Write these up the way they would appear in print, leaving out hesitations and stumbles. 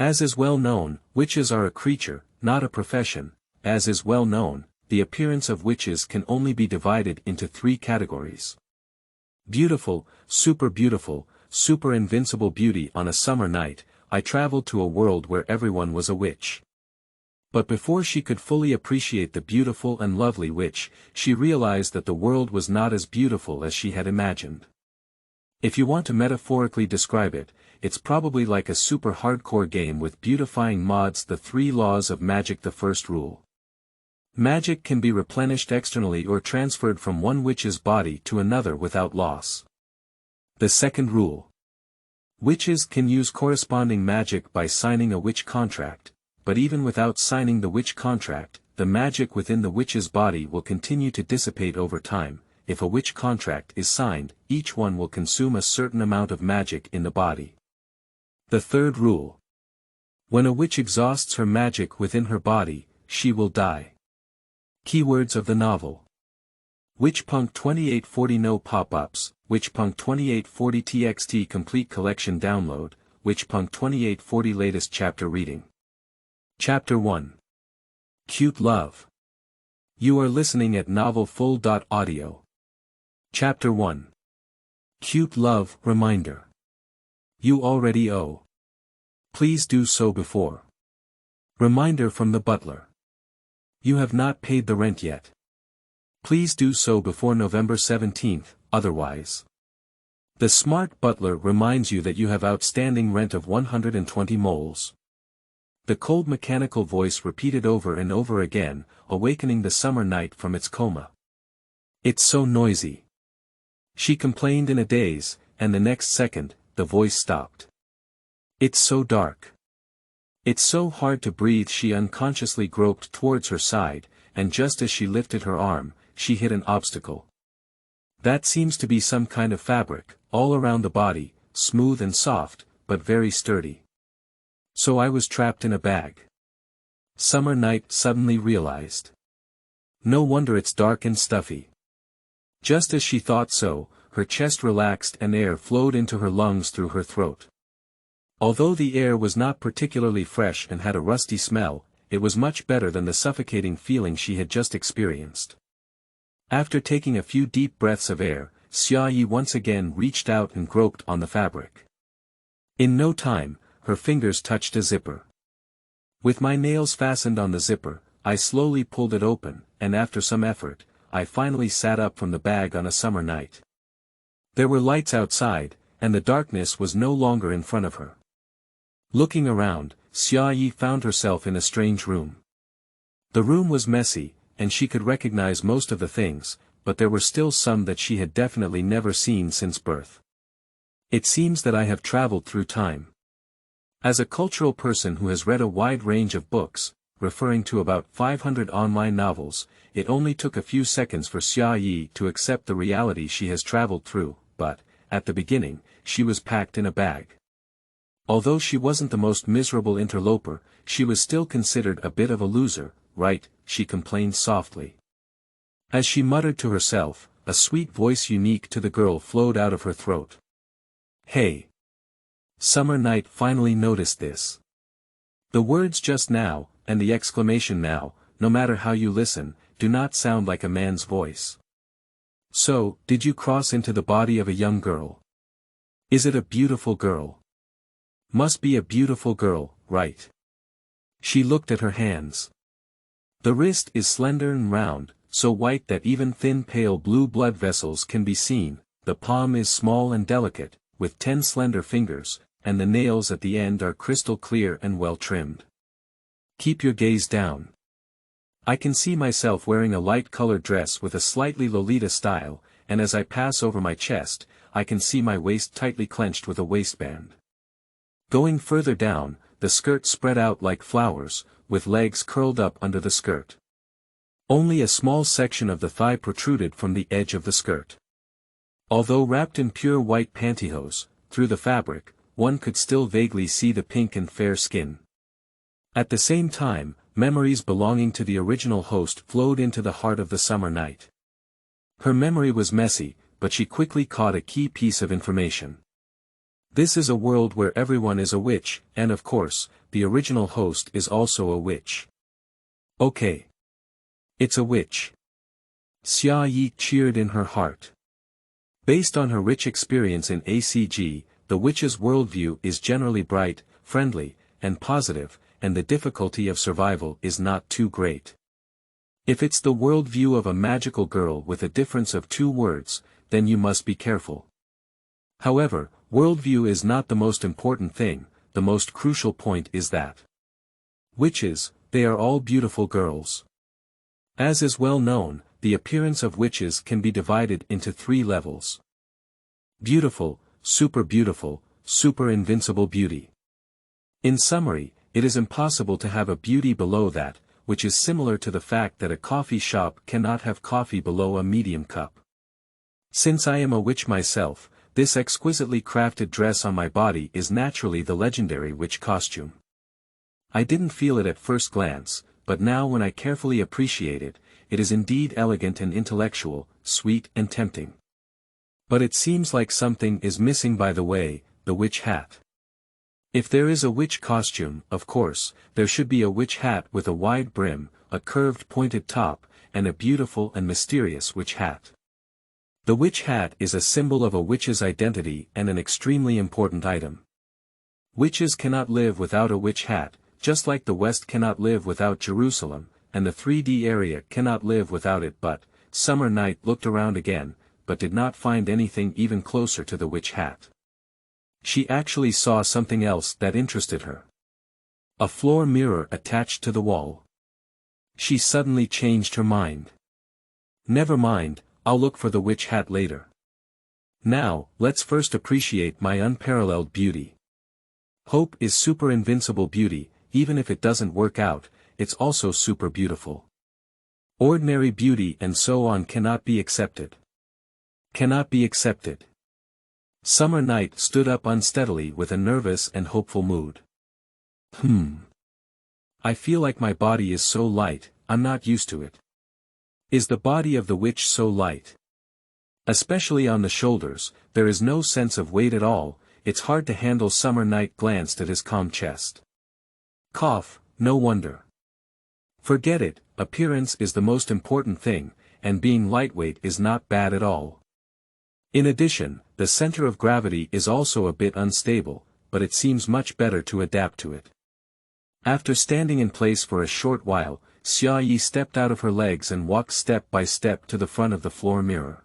As is well known, witches are a creature, not a profession. As is well known, the appearance of witches can only be divided into three categories. Beautiful, super invincible beauty. On a summer night, I traveled to a world where everyone was a witch. But before she could fully appreciate the beautiful and lovely witch, she realized that the world was not as beautiful as she had imagined. If you want to metaphorically describe it, it's probably like a super hardcore game with beautifying mods. The 3 laws of magic. The first rule. Magic can be replenished externally or transferred from one witch's body to another without loss. The second rule. Witches can use corresponding magic by signing a witch contract, but even without signing the witch contract, the magic within the witch's body will continue to dissipate over time. If a witch contract is signed, each one will consume a certain amount of magic in the body. The third rule. When a witch exhausts her magic within her body, she will die. Keywords of the novel. Witchpunk 2840. No pop-ups. Witchpunk 2840 TXT complete collection download. Witchpunk 2840 latest chapter reading. Chapter 1. Cute Love. You are listening at novelfull.audio. Chapter 1. Cute Love. Reminder. You already owe. Please do so before. Reminder from the butler. You have not paid the rent yet. Please do so before November 17th, otherwise. The smart butler reminds you that you have outstanding rent of 120 moles. The cold mechanical voice repeated over and over again, awakening the summer night from its coma. It's so noisy. She complained in a daze, and the next second, the voice stopped. It's so dark. It's so hard to breathe. She unconsciously groped towards her side, and just as she lifted her arm, she hit an obstacle. That seems to be some kind of fabric, all around the body, smooth and soft, but very sturdy. So I was trapped in a bag. Summer Night suddenly realized. No wonder it's dark and stuffy. Just as she thought so, her chest relaxed and air flowed into her lungs through her throat. Although the air was not particularly fresh and had a rusty smell, it was much better than the suffocating feeling she had just experienced. After taking a few deep breaths of air, Xia Yi once again reached out and groped on the fabric. In no time, her fingers touched a zipper. With my nails fastened on the zipper, I slowly pulled it open, and after some effort, I finally sat up from the bag. On a summer night. There were lights outside, and the darkness was no longer in front of her. Looking around, Xia Yi found herself in a strange room. The room was messy, and she could recognize most of the things, but there were still some that she had definitely never seen since birth. It seems that I have traveled through time. As a cultural person who has read a wide range of books, referring to about 500 online novels, it only took a few seconds for Xia Yi to accept the reality she has traveled through, but, at the beginning, she was packed in a bag. Although she wasn't the most miserable interloper, she was still considered a bit of a loser, right? She complained softly. As she muttered to herself, a sweet voice unique to the girl flowed out of her throat. Hey! Summer Night finally noticed this. The words just now, and the exclamation now, no matter how you listen, do not sound like a man's voice. So, did you cross into the body of a young girl? Is it a beautiful girl? Must be a beautiful girl, right? She looked at her hands. The wrist is slender and round, so white that even thin pale blue blood vessels can be seen. The palm is small and delicate, with 10 slender fingers, and the nails at the end are crystal clear and well trimmed. Keep your gaze down. I can see myself wearing a light-colored dress with a slightly Lolita style, and as I pass over my chest, I can see my waist tightly clenched with a waistband. Going further down, the skirt spread out like flowers, with legs curled up under the skirt. Only a small section of the thigh protruded from the edge of the skirt. Although wrapped in pure white pantyhose, through the fabric, one could still vaguely see the pink and fair skin. At the same time, memories belonging to the original host flowed into the heart of the summer night. Her memory was messy, but she quickly caught a key piece of information. This is a world where everyone is a witch, and of course, the original host is also a witch. Okay. It's a witch. Xia Yi cheered in her heart. Based on her rich experience in ACG, the witch's worldview is generally bright, friendly, and positive, and the difficulty of survival is not too great. If it's the worldview of a magical girl with a difference of 2 words, then you must be careful. However, worldview is not the most important thing, the most crucial point is that witches, they are all beautiful girls. As is well known, the appearance of witches can be divided into 3 levels. Beautiful, super invincible beauty. In summary, it is impossible to have a beauty below that, which is similar to the fact that a coffee shop cannot have coffee below a medium cup. Since I am a witch myself, this exquisitely crafted dress on my body is naturally the legendary witch costume. I didn't feel it at first glance, but now when I carefully appreciate it, it is indeed elegant and intellectual, sweet and tempting. But it seems like something is missing by the way, the witch hat. If there is a witch costume, of course, there should be a witch hat with a wide brim, a curved pointed top, and a beautiful and mysterious witch hat. The witch hat is a symbol of a witch's identity and an extremely important item. Witches cannot live without a witch hat, just like the West cannot live without Jerusalem, and the 3D area cannot live without it. But Summer Night looked around again, but did not find anything even closer to the witch hat. She actually saw something else that interested her. A floor mirror attached to the wall. She suddenly changed her mind. Never mind, I'll look for the witch hat later. Now, let's first appreciate my unparalleled beauty. Hope is super invincible beauty, even if it doesn't work out, it's also super beautiful. Ordinary beauty and so on cannot be accepted. Cannot be accepted. Summer Night stood up unsteadily with a nervous and hopeful mood. I feel like my body is so light, I'm not used to it. Is the body of the witch so light? Especially on the shoulders, there is no sense of weight at all, it's hard to handle. Summer Night glanced at his calm chest. Cough, no wonder. Forget it, appearance is the most important thing, and being lightweight is not bad at all. In addition, the center of gravity is also a bit unstable, but it seems much better to adapt to it. After standing in place for a short while, Xia Yi stepped out of her legs and walked step by step to the front of the floor mirror.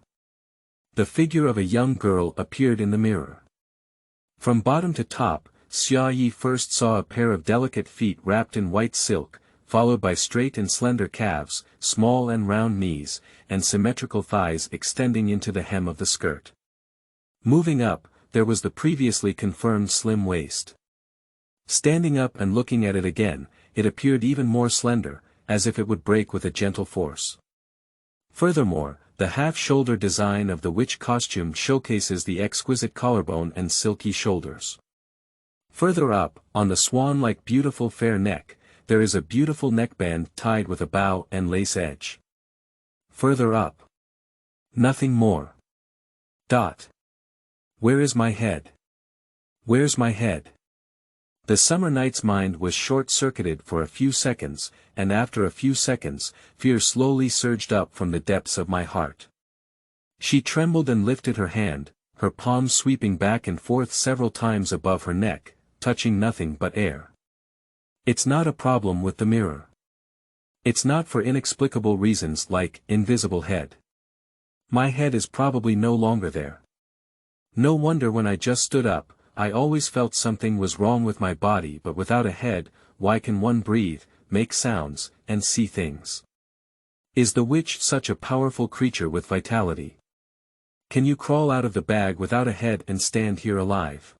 The figure of a young girl appeared in the mirror. From bottom to top, Xia Yi first saw a pair of delicate feet wrapped in white silk, followed by straight and slender calves, small and round knees, and symmetrical thighs extending into the hem of the skirt. Moving up, there was the previously confirmed slim waist. Standing up and looking at it again, it appeared even more slender, as if it would break with a gentle force. Furthermore, the half-shoulder design of the witch costume showcases the exquisite collarbone and silky shoulders. Further up, on the swan-like beautiful fair neck, there is a beautiful neckband tied with a bow and lace edge. Further up. Nothing more. Where is my head? Where's my head? The Summer Night's mind was short-circuited for a few seconds, and after a few seconds, fear slowly surged up from the depths of my heart. She trembled and lifted her hand, her palm sweeping back and forth several times above her neck, touching nothing but air. It's not a problem with the mirror. It's not for inexplicable reasons like invisible head. My head is probably no longer there. No wonder when I just stood up, I always felt something was wrong with my body, but without a head, why can one breathe, make sounds, and see things? Is the witch such a powerful creature with vitality? Can you crawl out of the bag without a head and stand here alive?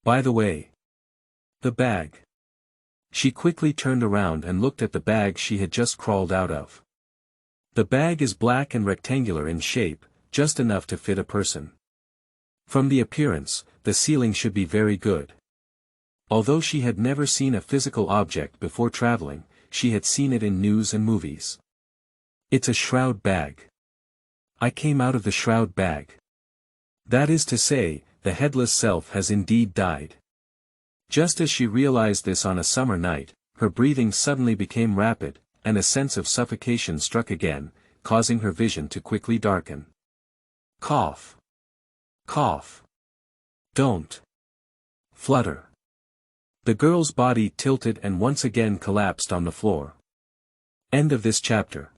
By the way, the bag. She quickly turned around and looked at the bag she had just crawled out of. The bag is black and rectangular in shape, just enough to fit a person. From the appearance, the sealing should be very good. Although she had never seen a physical object before traveling, she had seen it in news and movies. It's a shroud bag. I came out of the shroud bag. That is to say, the headless self has indeed died. Just as she realized this on a summer night, her breathing suddenly became rapid, and a sense of suffocation struck again, causing her vision to quickly darken. Cough. Cough. Don't. Flutter. The girl's body tilted and once again collapsed on the floor. End of this chapter.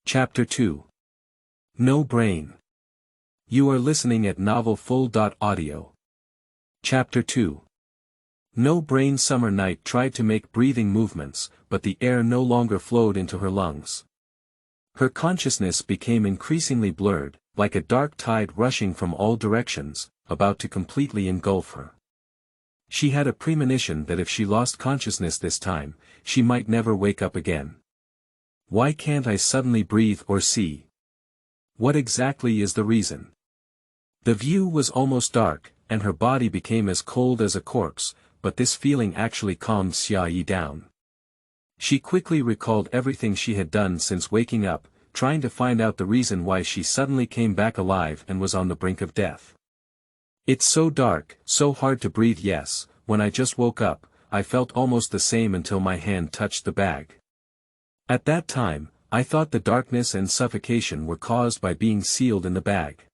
Chapter 2. No Brain. You are listening at novelfull.audio. Chapter 2. No Brain. Summer Night tried to make breathing movements, but the air no longer flowed into her lungs. Her consciousness became increasingly blurred, like a dark tide rushing from all directions, about to completely engulf her. She had a premonition that if she lost consciousness this time, she might never wake up again. Why can't I suddenly breathe or see? What exactly is the reason? The view was almost dark, and her body became as cold as a corpse, but this feeling actually calmed Xia Yi down. She quickly recalled everything she had done since waking up, trying to find out the reason why she suddenly came back alive and was on the brink of death. It's so dark, so hard to breathe. Yes, when I just woke up, I felt almost the same until my hand touched the bag. At that time, I thought the darkness and suffocation were caused by being sealed in the bag.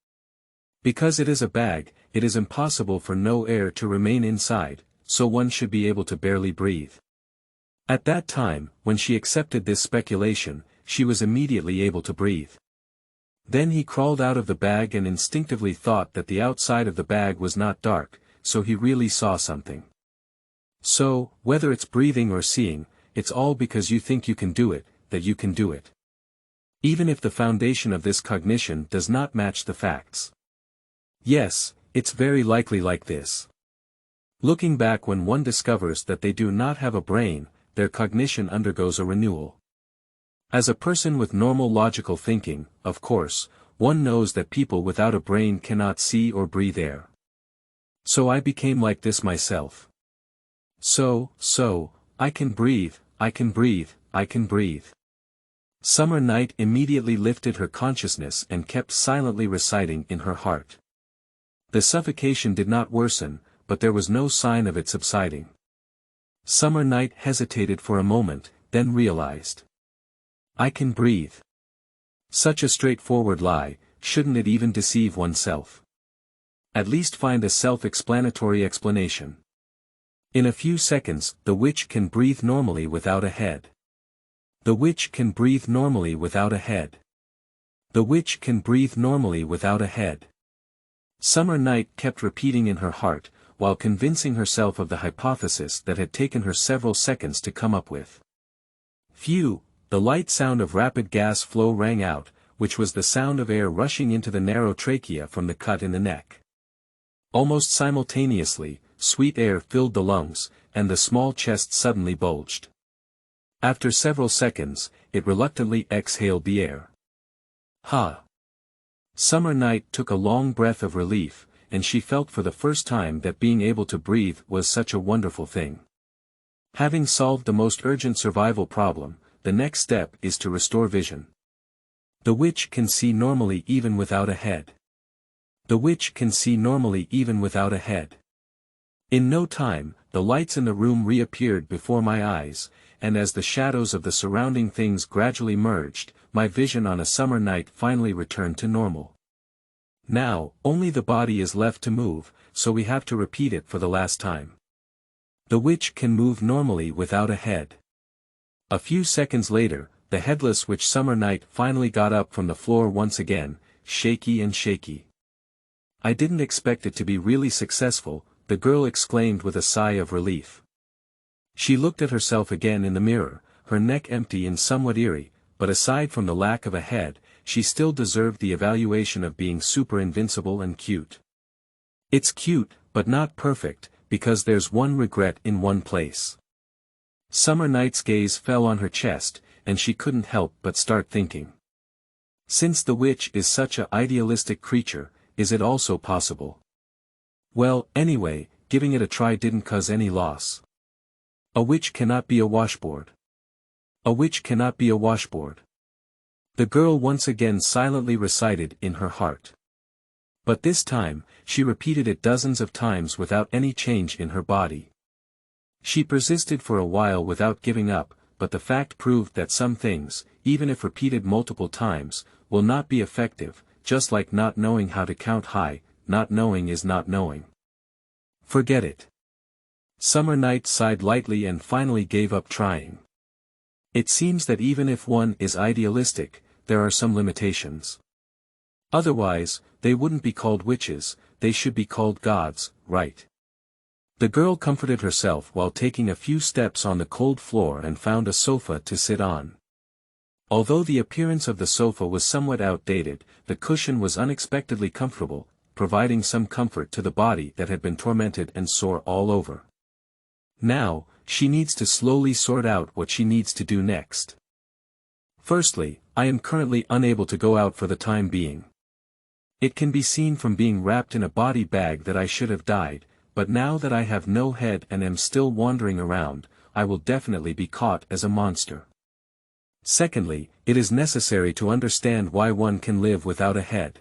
Because it is a bag, it is impossible for no air to remain inside, so one should be able to barely breathe. At that time, when she accepted this speculation, she was immediately able to breathe. Then he crawled out of the bag and instinctively thought that the outside of the bag was not dark, so he really saw something. So, whether it's breathing or seeing, it's all because you think you can do it, that you can do it. Even if the foundation of this cognition does not match the facts. Yes, it's very likely like this. Looking back, when one discovers that they do not have a brain, their cognition undergoes a renewal. As a person with normal logical thinking, of course, one knows that people without a brain cannot see or breathe air. So I became like this myself. So, I can breathe, I can breathe, I can breathe. Summer Night immediately lifted her consciousness and kept silently reciting in her heart. The suffocation did not worsen, but there was no sign of it subsiding. Summer Night hesitated for a moment, then realized. I can breathe. Such a straightforward lie, shouldn't it even deceive oneself? At least find a self-explanatory explanation. In a few seconds, the witch can breathe normally without a head. The witch can breathe normally without a head. The witch can breathe normally without a head. Summer Night kept repeating in her heart, while convincing herself of the hypothesis that had taken her several seconds to come up with. Phew! The light sound of rapid gas flow rang out, which was the sound of air rushing into the narrow trachea from the cut in the neck. Almost simultaneously, sweet air filled the lungs, and the small chest suddenly bulged. After several seconds, it reluctantly exhaled the air. Ha! Summer Night took a long breath of relief, and she felt for the first time that being able to breathe was such a wonderful thing. Having solved the most urgent survival problem, the next step is to restore vision. The witch can see normally even without a head. The witch can see normally even without a head. In no time, the lights in the room reappeared before my eyes, and as the shadows of the surrounding things gradually merged, my vision on a summer night finally returned to normal. Now, only the body is left to move, so we have to repeat it for the last time. The witch can move normally without a head. A few seconds later, the headless witch Summer Night finally got up from the floor once again, shaky and shaky. I didn't expect it to be really successful, the girl exclaimed with a sigh of relief. She looked at herself again in the mirror, her neck empty and somewhat eerie, but aside from the lack of a head, she still deserved the evaluation of being super invincible and cute. It's cute, but not perfect, because there's one regret in one place. Summer Night's gaze fell on her chest, and she couldn't help but start thinking. Since the witch is such an idealistic creature, is it also possible? Well, anyway, giving it a try didn't cause any loss. A witch cannot be a washboard. A witch cannot be a washboard. The girl once again silently recited in her heart. But this time, she repeated it dozens of times without any change in her body. She persisted for a while without giving up, but the fact proved that some things, even if repeated multiple times, will not be effective, just like not knowing how to count high. Not knowing is not knowing. Forget it. Summer Night sighed lightly and finally gave up trying. It seems that even if one is idealistic, there are some limitations. Otherwise, they wouldn't be called witches, they should be called gods, right? The girl comforted herself while taking a few steps on the cold floor and found a sofa to sit on. Although the appearance of the sofa was somewhat outdated, the cushion was unexpectedly comfortable, providing some comfort to the body that had been tormented and sore all over. Now, she needs to slowly sort out what she needs to do next. Firstly, I am currently unable to go out for the time being. It can be seen from being wrapped in a body bag that I should have died, but now that I have no head and am still wandering around, I will definitely be caught as a monster. Secondly, it is necessary to understand why one can live without a head.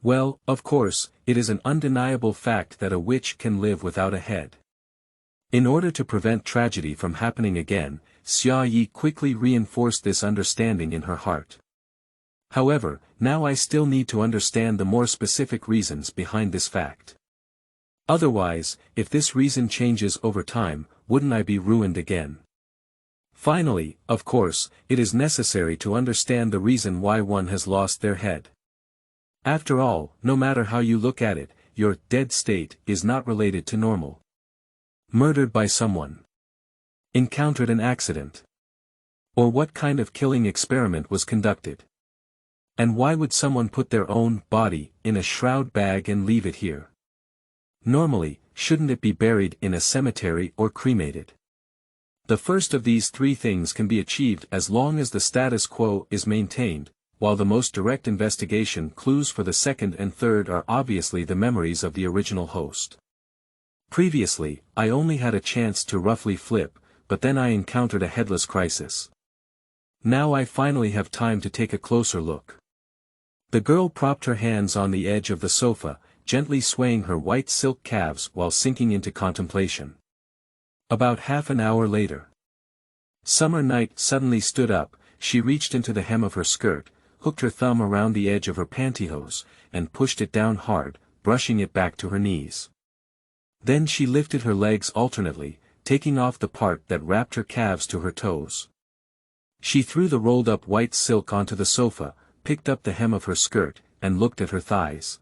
Well, of course, it is an undeniable fact that a witch can live without a head. In order to prevent tragedy from happening again, Xia Yi quickly reinforced this understanding in her heart. However, now I still need to understand the more specific reasons behind this fact. Otherwise, if this reason changes over time, wouldn't I be ruined again? Finally, of course, it is necessary to understand the reason why one has lost their head. After all, no matter how you look at it, your dead state is not related to normal. Murdered by someone. Encountered an accident. Or what kind of killing experiment was conducted? And why would someone put their own body in a shroud bag and leave it here? Normally, shouldn't it be buried in a cemetery or cremated? The first of these three things can be achieved as long as the status quo is maintained, while the most direct investigation clues for the second and third are obviously the memories of the original host. Previously, I only had a chance to roughly flip, but then I encountered a headless crisis. Now I finally have time to take a closer look. The girl propped her hands on the edge of the sofa, gently swaying her white silk calves while sinking into contemplation. About half an hour later. Summer Night suddenly stood up, she reached into the hem of her skirt, hooked her thumb around the edge of her pantyhose, and pushed it down hard, brushing it back to her knees. Then she lifted her legs alternately, taking off the part that wrapped her calves to her toes. She threw the rolled-up white silk onto the sofa, picked up the hem of her skirt, and looked at her thighs.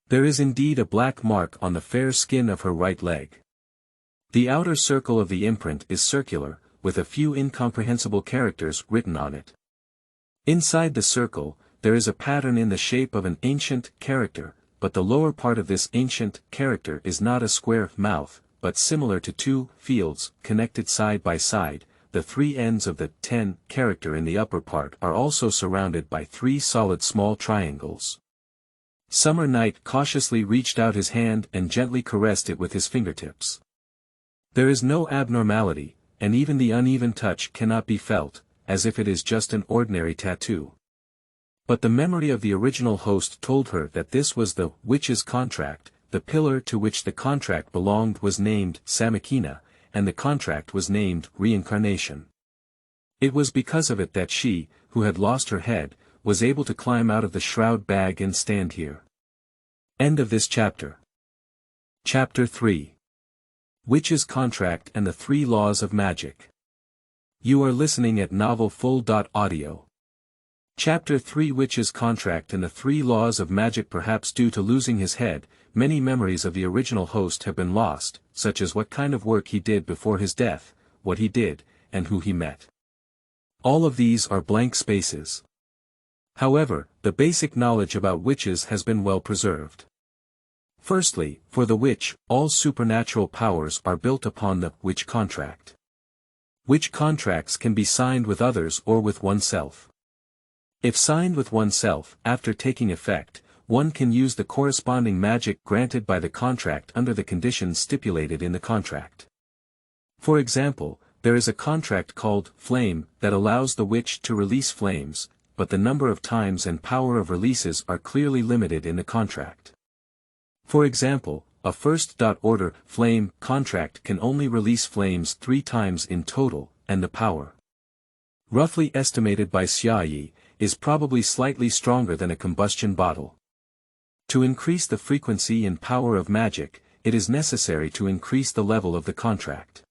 There is indeed a black mark on the fair skin of her right leg. The outer circle of the imprint is circular, with a few incomprehensible characters written on it. Inside the circle, there is a pattern in the shape of an ancient character, but the lower part of this ancient character is not a square mouth, but similar to two fields, connected side by side. The three ends of the 10 character in the upper part are also surrounded by three solid small triangles. Summer Night cautiously reached out his hand and gently caressed it with his fingertips. There is no abnormality, and even the uneven touch cannot be felt, as if it is just an ordinary tattoo. But the memory of the original host told her that this was the witch's contract. The pillar to which the contract belonged was named Samikina, and the contract was named Reincarnation. It was because of it that she, who had lost her head, was able to climb out of the shroud bag and stand here. End of this chapter. Chapter 3. Witch's Contract and the Three Laws of Magic. You are listening at novelfull.audio. Chapter 3 Witch's Contract and the Three Laws of Magic. Perhaps due to losing his head, many memories of the original host have been lost, such as what kind of work he did before his death, what he did, and who he met. All of these are blank spaces. However, the basic knowledge about witches has been well preserved. Firstly, for the witch, all supernatural powers are built upon the witch contract. Witch contracts can be signed with others or with oneself. If signed with oneself, after taking effect, one can use the corresponding magic granted by the contract under the conditions stipulated in the contract. For example, there is a contract called Flame that allows the witch to release flames, but the number of times and power of releases are clearly limited in the contract. For example, a first-order flame contract can only release flames 3 times in total, and the power, roughly estimated by Xia, is probably slightly stronger than a combustion bottle. To increase the frequency and power of magic, it is necessary to increase the level of the contract.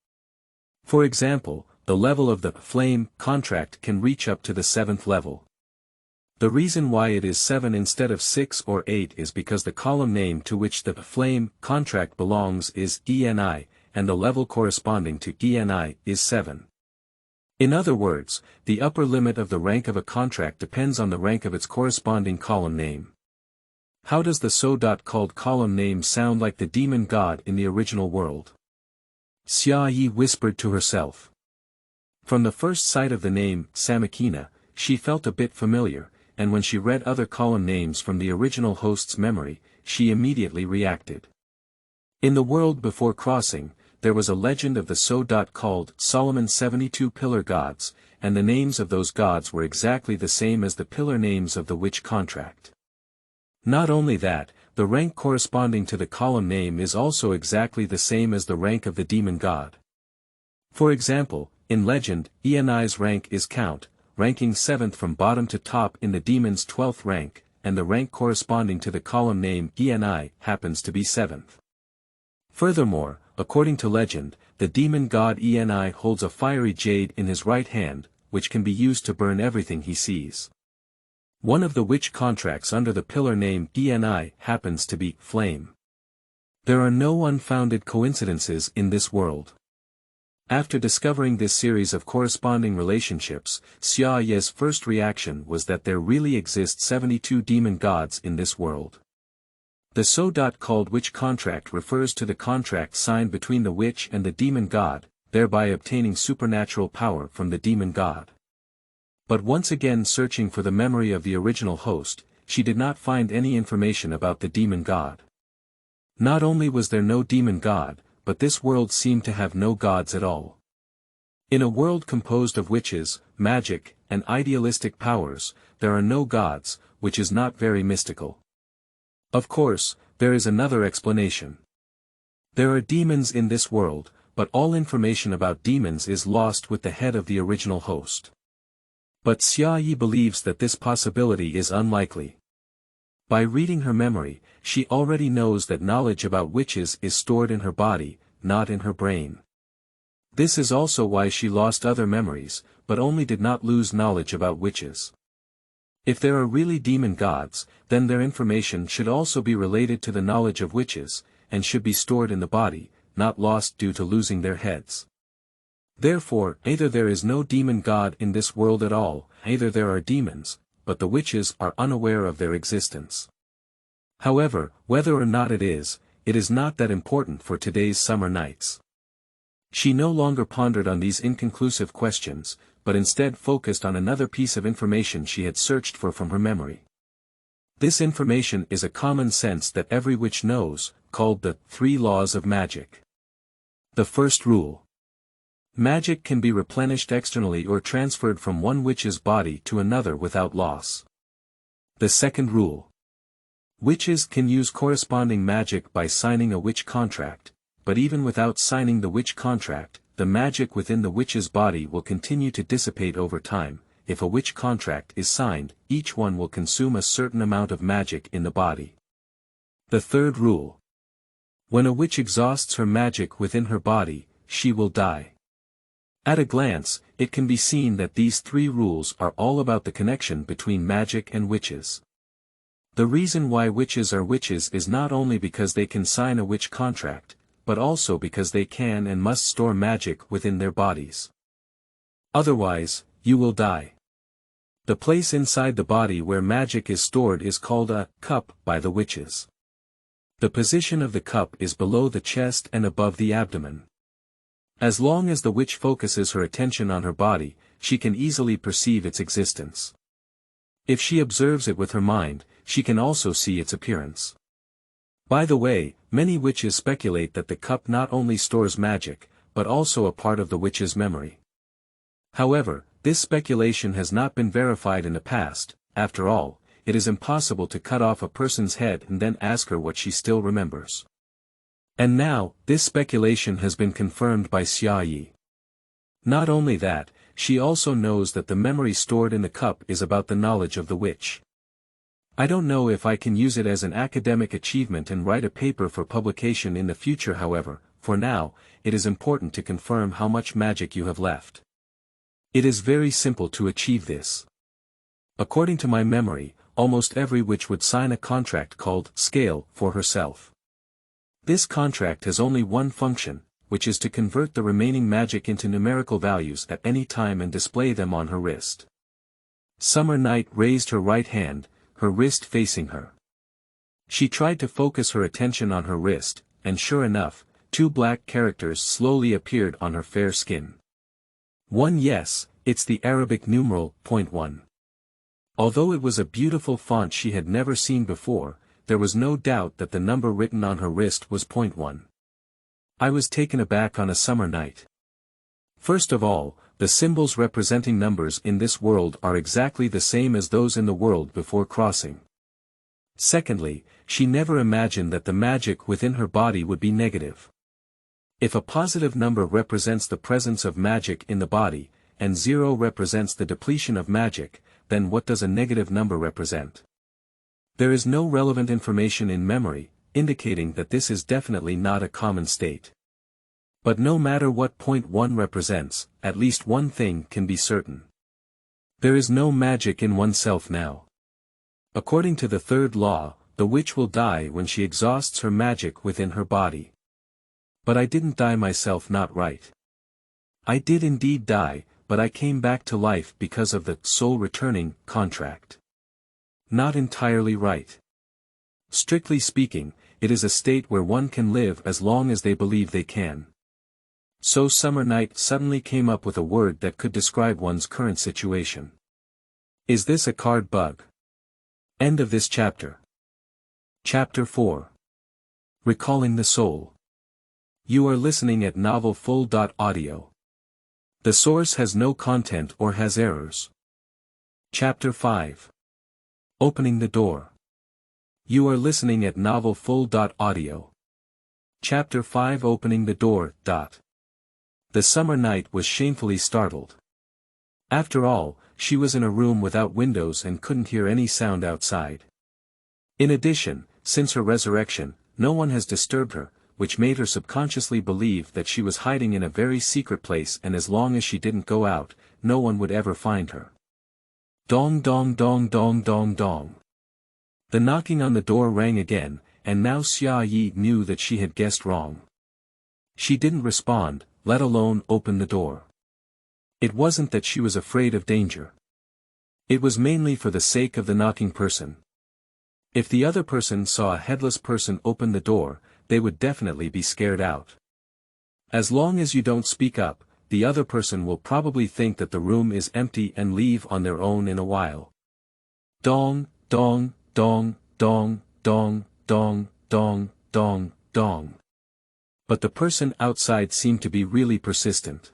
For example, the level of the flame contract can reach up to the 7th level. The reason why it is 7 instead of 6 or 8 is because the column name to which the flame contract belongs is ENI, and the level corresponding to ENI is 7. In other words, the upper limit of the rank of a contract depends on the rank of its corresponding column name. How does the so-called column name sound like the demon god in the original world? Xia Yi whispered to herself. From the first sight of the name, Samakina, she felt a bit familiar, and when she read other column names from the original host's memory, she immediately reacted. In the world before crossing, there was a legend of the so-called Solomon's 72 pillar gods, and the names of those gods were exactly the same as the pillar names of the witch contract. Not only that, the rank corresponding to the column name is also exactly the same as the rank of the demon god. For example, in legend, Eni's rank is Count, ranking 7th from bottom to top in the demon's 12th rank, and the rank corresponding to the column name Eni happens to be 7th. Furthermore, according to legend, the demon god Eni holds a fiery jade in his right hand, which can be used to burn everything he sees. One of the witch contracts under the pillar name Eni happens to be flame. There are no unfounded coincidences in this world. After discovering this series of corresponding relationships, Xia Ye's first reaction was that there really exist 72 demon gods in this world. The so-called witch contract refers to the contract signed between the witch and the demon god, thereby obtaining supernatural power from the demon god. But once again searching for the memory of the original host, she did not find any information about the demon god. Not only was there no demon god, but this world seemed to have no gods at all. In a world composed of witches, magic, and idealistic powers, there are no gods, which is not very mystical. Of course, there is another explanation. There are demons in this world, but all information about demons is lost with the head of the original host. But Xia Yi believes that this possibility is unlikely. By reading her memory, she already knows that knowledge about witches is stored in her body, not in her brain. This is also why she lost other memories, but only did not lose knowledge about witches. If there are really demon gods, then their information should also be related to the knowledge of witches, and should be stored in the body, not lost due to losing their heads. Therefore, either there is no demon god in this world at all, either there are demons, but the witches are unaware of their existence. However, whether or not it is not that important for today's summer nights. She no longer pondered on these inconclusive questions, but instead focused on another piece of information she had searched for from her memory. This information is a common sense that every witch knows, called the 3 laws of magic. The first rule. Magic can be replenished externally or transferred from one witch's body to another without loss. The second rule. Witches can use corresponding magic by signing a witch contract, but even without signing the witch contract, the magic within the witch's body will continue to dissipate over time. If a witch contract is signed, each one will consume a certain amount of magic in the body. The third rule. When a witch exhausts her magic within her body, she will die. At a glance, it can be seen that these 3 rules are all about the connection between magic and witches. The reason why witches are witches is not only because they can sign a witch contract, but also because they can and must store magic within their bodies. Otherwise, you will die. The place inside the body where magic is stored is called a cup by the witches. The position of the cup is below the chest and above the abdomen. As long as the witch focuses her attention on her body, she can easily perceive its existence. If she observes it with her mind, she can also see its appearance. By the way, many witches speculate that the cup not only stores magic, but also a part of the witch's memory. However, this speculation has not been verified in the past. After all, it is impossible to cut off a person's head and then ask her what she still remembers. And now, this speculation has been confirmed by Xia Yi. Not only that, she also knows that the memory stored in the cup is about the knowledge of the witch. I don't know if I can use it as an academic achievement and write a paper for publication in the future, however, for now, it is important to confirm how much magic you have left. It is very simple to achieve this. According to my memory, almost every witch would sign a contract called scale for herself. This contract has only one function, which is to convert the remaining magic into numerical values at any time and display them on her wrist. Summer Night raised her right hand, her wrist facing her. She tried to focus her attention on her wrist, and sure enough, 2 black characters slowly appeared on her fair skin. 1. Yes, it's the Arabic numeral, .1. Although it was a beautiful font she had never seen before, there was no doubt that the number written on her wrist was .1. I was taken aback on a summer night. First of all, the symbols representing numbers in this world are exactly the same as those in the world before crossing. Secondly, she never imagined that the magic within her body would be negative. If a positive number represents the presence of magic in the body, and 0 represents the depletion of magic, then what does a negative number represent? There is no relevant information in memory, indicating that this is definitely not a common state. But no matter what .1 represents, at least one thing can be certain. There is no magic in oneself now. According to the 3rd law, the witch will die when she exhausts her magic within her body. But I didn't die myself, not right. I did indeed die, but I came back to life because of the soul returning contract. Not entirely right. Strictly speaking, it is a state where one can live as long as they believe they can. So Summer Night suddenly came up with a word that could describe one's current situation. Is this a card bug? End of this chapter. Chapter 4. Recalling the Soul. You are listening at novelfull.audio. The source has no content or has errors. Chapter 5. Opening the Door. You are listening at novelfull.audio. Chapter 5. Opening the Door. The Summer Night was shamefully startled. After all, she was in a room without windows and couldn't hear any sound outside. In addition, since her resurrection, no one has disturbed her, which made her subconsciously believe that she was hiding in a very secret place, and as long as she didn't go out, no one would ever find her. Dong dong dong dong dong dong. The knocking on the door rang again, and now Xia Yi knew that she had guessed wrong. She didn't respond, let alone open the door. It wasn't that she was afraid of danger. It was mainly for the sake of the knocking person. If the other person saw a headless person open the door, they would definitely be scared out. As long as you don't speak up, the other person will probably think that the room is empty and leave on their own in a while. Dong, dong, dong, dong, dong, dong, dong, dong, dong. But the person outside seemed to be really persistent.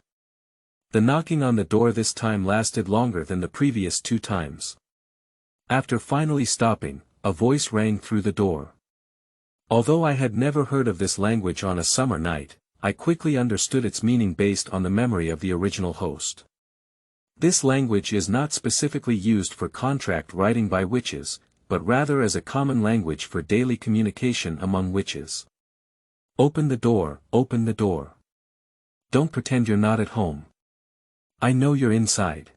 The knocking on the door this time lasted longer than the previous 2 times. After finally stopping, a voice rang through the door. Although I had never heard of this language on a summer night, I quickly understood its meaning based on the memory of the original host. This language is not specifically used for contract writing by witches, but rather as a common language for daily communication among witches. Open the door, open the door. Don't pretend you're not at home. I know you're inside.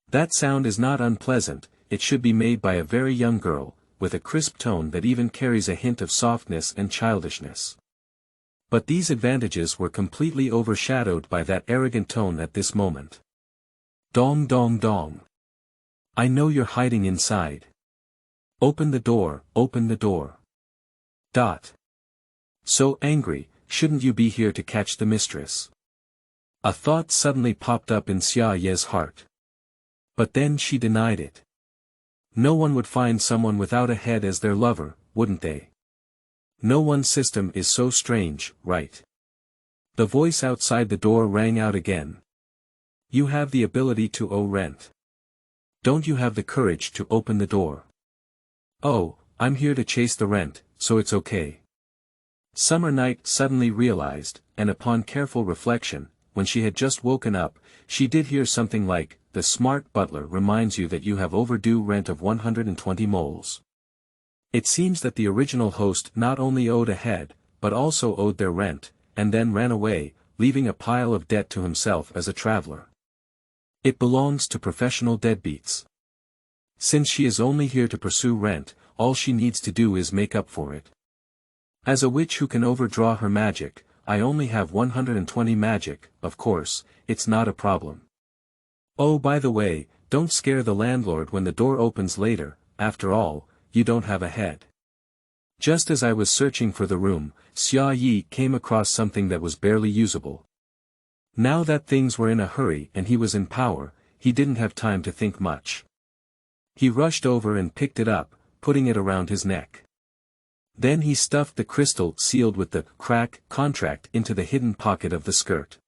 That sound is not unpleasant, it should be made by a very young girl, with a crisp tone that even carries a hint of softness and childishness. But these advantages were completely overshadowed by that arrogant tone at this moment. Dong dong dong. I know you're hiding inside. Open the door, open the door. So angry, shouldn't you be here to catch the mistress? A thought suddenly popped up in Xia Ye's heart. But then she denied it. No one would find someone without a head as their lover, wouldn't they? No one's system is so strange, right? The voice outside the door rang out again. You have the ability to owe rent. Don't you have the courage to open the door? Oh, I'm here to chase the rent, so it's okay. Summer Night suddenly realized, and upon careful reflection, when she had just woken up, she did hear something like, "The smart butler reminds you that you have overdue rent of 120 moles." It seems that the original host not only owed ahead, but also owed their rent, and then ran away, leaving a pile of debt to himself as a traveler. It belongs to professional deadbeats. Since she is only here to pursue rent, all she needs to do is make up for it. As a witch who can overdraw her magic, I only have 120 magic, of course, it's not a problem. Oh, by the way, don't scare the landlord when the door opens later, after all, you don't have a head. Just as I was searching for the room, Xia Yi came across something that was barely usable. Now that things were in a hurry and he was in power, he didn't have time to think much. He rushed over and picked it up, putting it around his neck. Then he stuffed the crystal sealed with the contract into the hidden pocket of the skirt.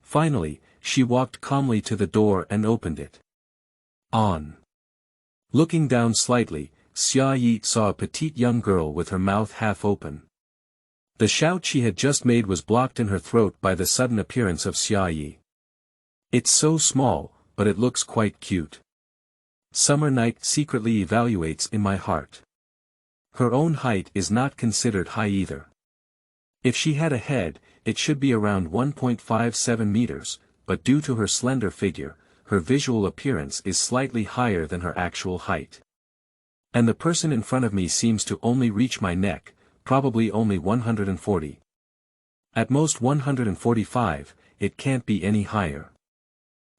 Finally, she walked calmly to the door and opened it. On. Looking down slightly, Xia Yi saw a petite young girl with her mouth half open. The shout she had just made was blocked in her throat by the sudden appearance of Xia Yi. It's so small, but it looks quite cute. Summer Night secretly evaluates in my heart. Her own height is not considered high either. If she had a head, it should be around 1.57 meters, but due to her slender figure, her visual appearance is slightly higher than her actual height. And the person in front of me seems to only reach my neck, probably only 140. At most 145, it can't be any higher.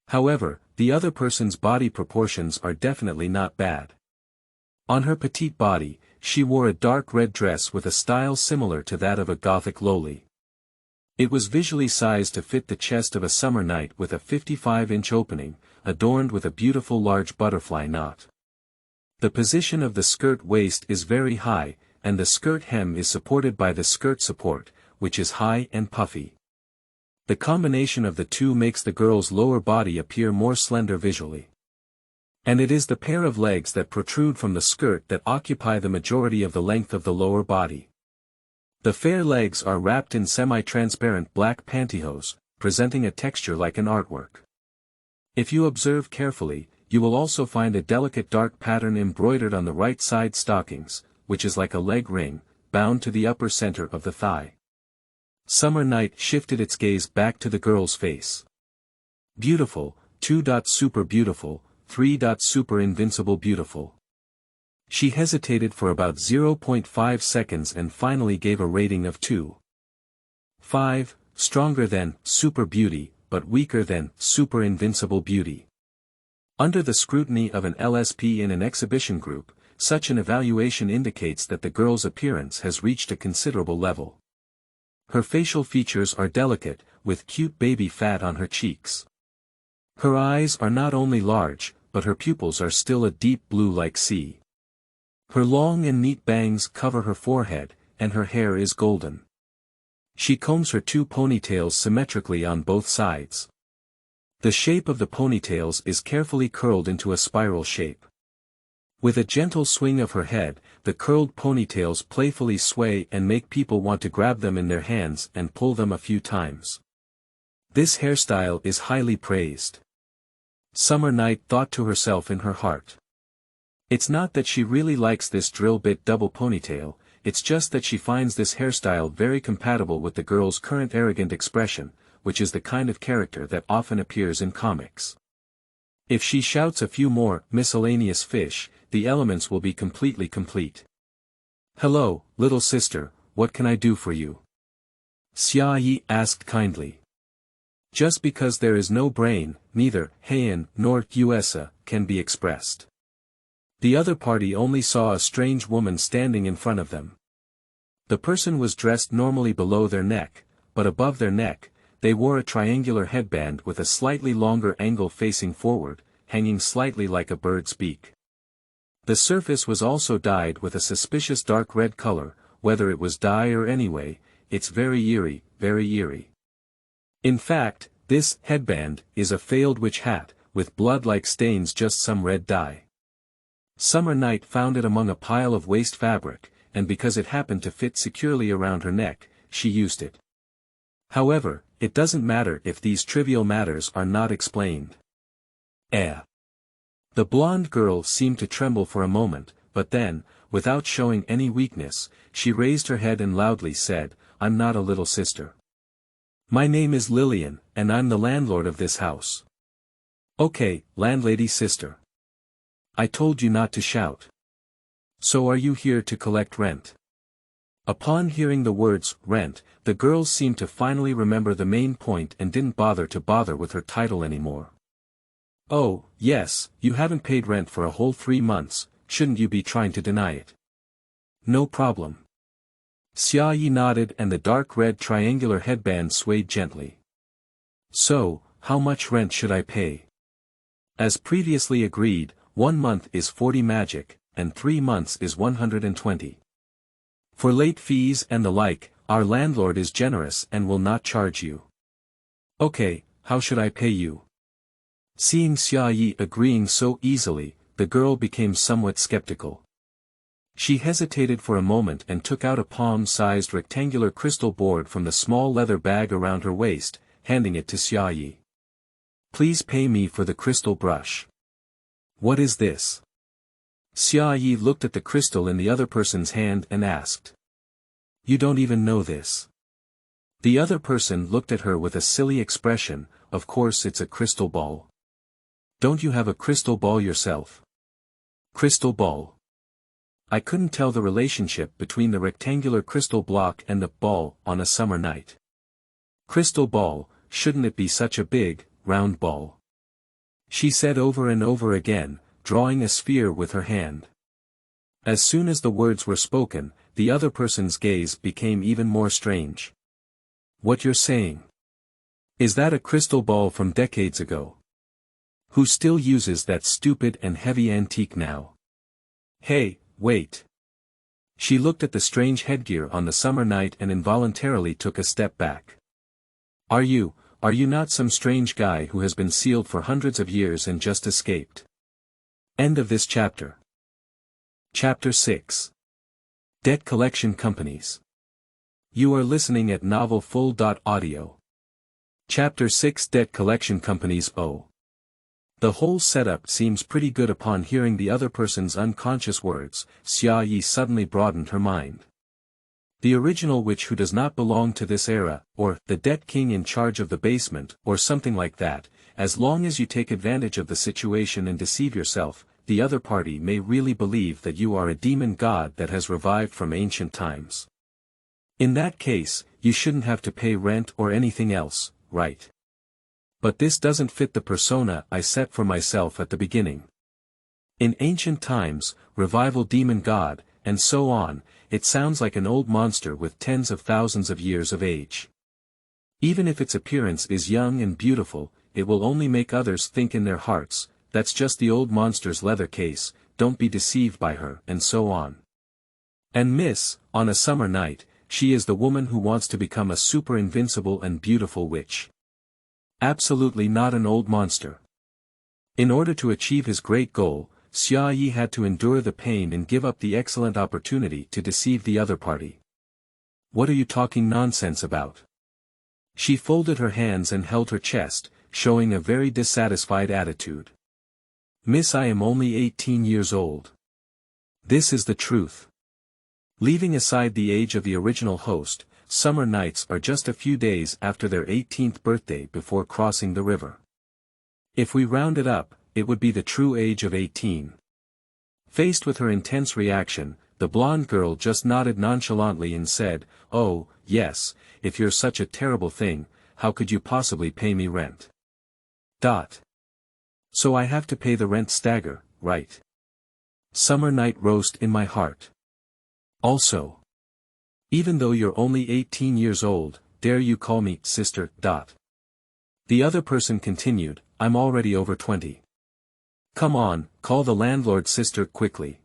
However, the other person's body proportions are definitely not bad. On her petite body, she wore a dark red dress with a style similar to that of a Gothic lowly. It was visually sized to fit the chest of a summer night with a 55-inch opening, adorned with a beautiful large butterfly knot. The position of the skirt waist is very high, and the skirt hem is supported by the skirt support, which is high and puffy. The combination of the two makes the girl's lower body appear more slender visually. And it is the pair of legs that protrude from the skirt that occupy the majority of the length of the lower body. The fair legs are wrapped in semi-transparent black pantyhose, presenting a texture like an artwork. If you observe carefully, you will also find a delicate dark pattern embroidered on the right side stockings, which is like a leg ring, bound to the upper center of the thigh. Summer Night shifted its gaze back to the girl's face. Beautiful, 2. Super beautiful, 3. Super invincible beautiful. She hesitated for about 0.5 seconds and finally gave a rating of 2.5, stronger than super beauty, but weaker than super invincible beauty. Under the scrutiny of an LSP in an exhibition group, such an evaluation indicates that the girl's appearance has reached a considerable level. Her facial features are delicate, with cute baby fat on her cheeks. Her eyes are not only large, but her pupils are still a deep blue like sea. Her long and neat bangs cover her forehead, and her hair is golden. She combs her 2 ponytails symmetrically on both sides. The shape of the ponytails is carefully curled into a spiral shape. With a gentle swing of her head, the curled ponytails playfully sway and make people want to grab them in their hands and pull them a few times. This hairstyle is highly praised. Summer Night thought to herself in her heart. It's not that she really likes this drill bit double ponytail, it's just that she finds this hairstyle very compatible with the girl's current arrogant expression, which is the kind of character that often appears in comics. If she shouts a few more miscellaneous fish, the elements will be completely complete. Hello, little sister, what can I do for you? Xia Yi asked kindly. Just because there is no brain, neither Heian nor USA can be expressed. The other party only saw a strange woman standing in front of them. The person was dressed normally below their neck, but above their neck, they wore a triangular headband with a slightly longer angle facing forward, hanging slightly like a bird's beak. The surface was also dyed with a suspicious dark red color, whether it was dye or anyway, it's very eerie, very eerie. In fact, This headband is a failed witch hat, with blood-like stains, just some red dye. Summer Night found it among a pile of waste fabric, and because it happened to fit securely around her neck, she used it. However, it doesn't matter if these trivial matters are not explained. The blonde girl seemed to tremble for a moment, but then, without showing any weakness, she raised her head and loudly said, "I'm not a little sister. My name is Lillian, and I'm the landlord of this house." "Okay, landlady sister. I told you not to shout. So are you here to collect rent?" Upon hearing the words, rent, the girl seemed to finally remember the main point and didn't bother with her title anymore. "Oh, yes, you haven't paid rent for a whole 3 months, shouldn't you be trying to deny it?" "No problem." Xia Yi nodded and the dark red triangular headband swayed gently. "So, how much rent should I pay?" "As previously agreed, 1 month is 40 magic, and 3 months is 120. For late fees and the like, our landlord is generous and will not charge you." "Okay, how should I pay you?" Seeing Xia Yi agreeing so easily, the girl became somewhat skeptical. She hesitated for a moment and took out a palm-sized rectangular crystal board from the small leather bag around her waist, handing it to Xia Yi. "Please pay me for the crystal brush." "What is this?" Xia Yi looked at the crystal in the other person's hand and asked. "You don't even know this." The other person looked at her with a silly expression. "Of course it's a crystal ball. Don't you have a crystal ball yourself?" "Crystal ball?" I couldn't tell the relationship between the rectangular crystal block and the ball on a summer night. "Crystal ball, shouldn't it be such a big, round ball?" she said over and over again, drawing a sphere with her hand. As soon as the words were spoken, the other person's gaze became even more strange. "What you're saying? Is that a crystal ball from decades ago? Who still uses that stupid and heavy antique now? Hey, wait." She looked at the strange headgear on the summer night and involuntarily took a step back. Are you not some strange guy who has been sealed for hundreds of years and just escaped?" End of this chapter. Chapter 6. Debt Collection Companies. You are listening at novelfull.audio. Chapter 6 Debt Collection Companies. The whole setup seems pretty good. Upon hearing the other person's unconscious words, Xia Yi suddenly broadened her mind. The original witch who does not belong to this era, or the debt king in charge of the basement, or something like that, as long as you take advantage of the situation and deceive yourself, the other party may really believe that you are a demon god that has revived from ancient times. In that case, you shouldn't have to pay rent or anything else, right? But this doesn't fit the persona I set for myself at the beginning. In ancient times, revival demon god, and so on, it sounds like an old monster with tens of thousands of years of age. Even if its appearance is young and beautiful, it will only make others think in their hearts, "That's just the old monster's leather case, don't be deceived by her," and so on. And on a summer night, she is the woman who wants to become a super invincible and beautiful witch. Absolutely not an old monster. In order to achieve his great goal, Xia Yi had to endure the pain and give up the excellent opportunity to deceive the other party. "What are you talking nonsense about?" She folded her hands and held her chest, showing a very dissatisfied attitude. "Miss, I am only 18 years old. This is the truth." Leaving aside the age of the original host, summer nights are just a few days after their 18th birthday before crossing the river. If we round it up, it would be the true age of 18. Faced with her intense reaction, the blonde girl just nodded nonchalantly and said, "Oh, yes, if you're such a terrible thing, how could you possibly pay me rent?" So I have to pay the rent stagger, right? Summer night roast in my heart. Also, even though you're only 18 years old, dare you call me sister? The other person continued, "I'm already over 20. Come on, call the landlord sister quickly.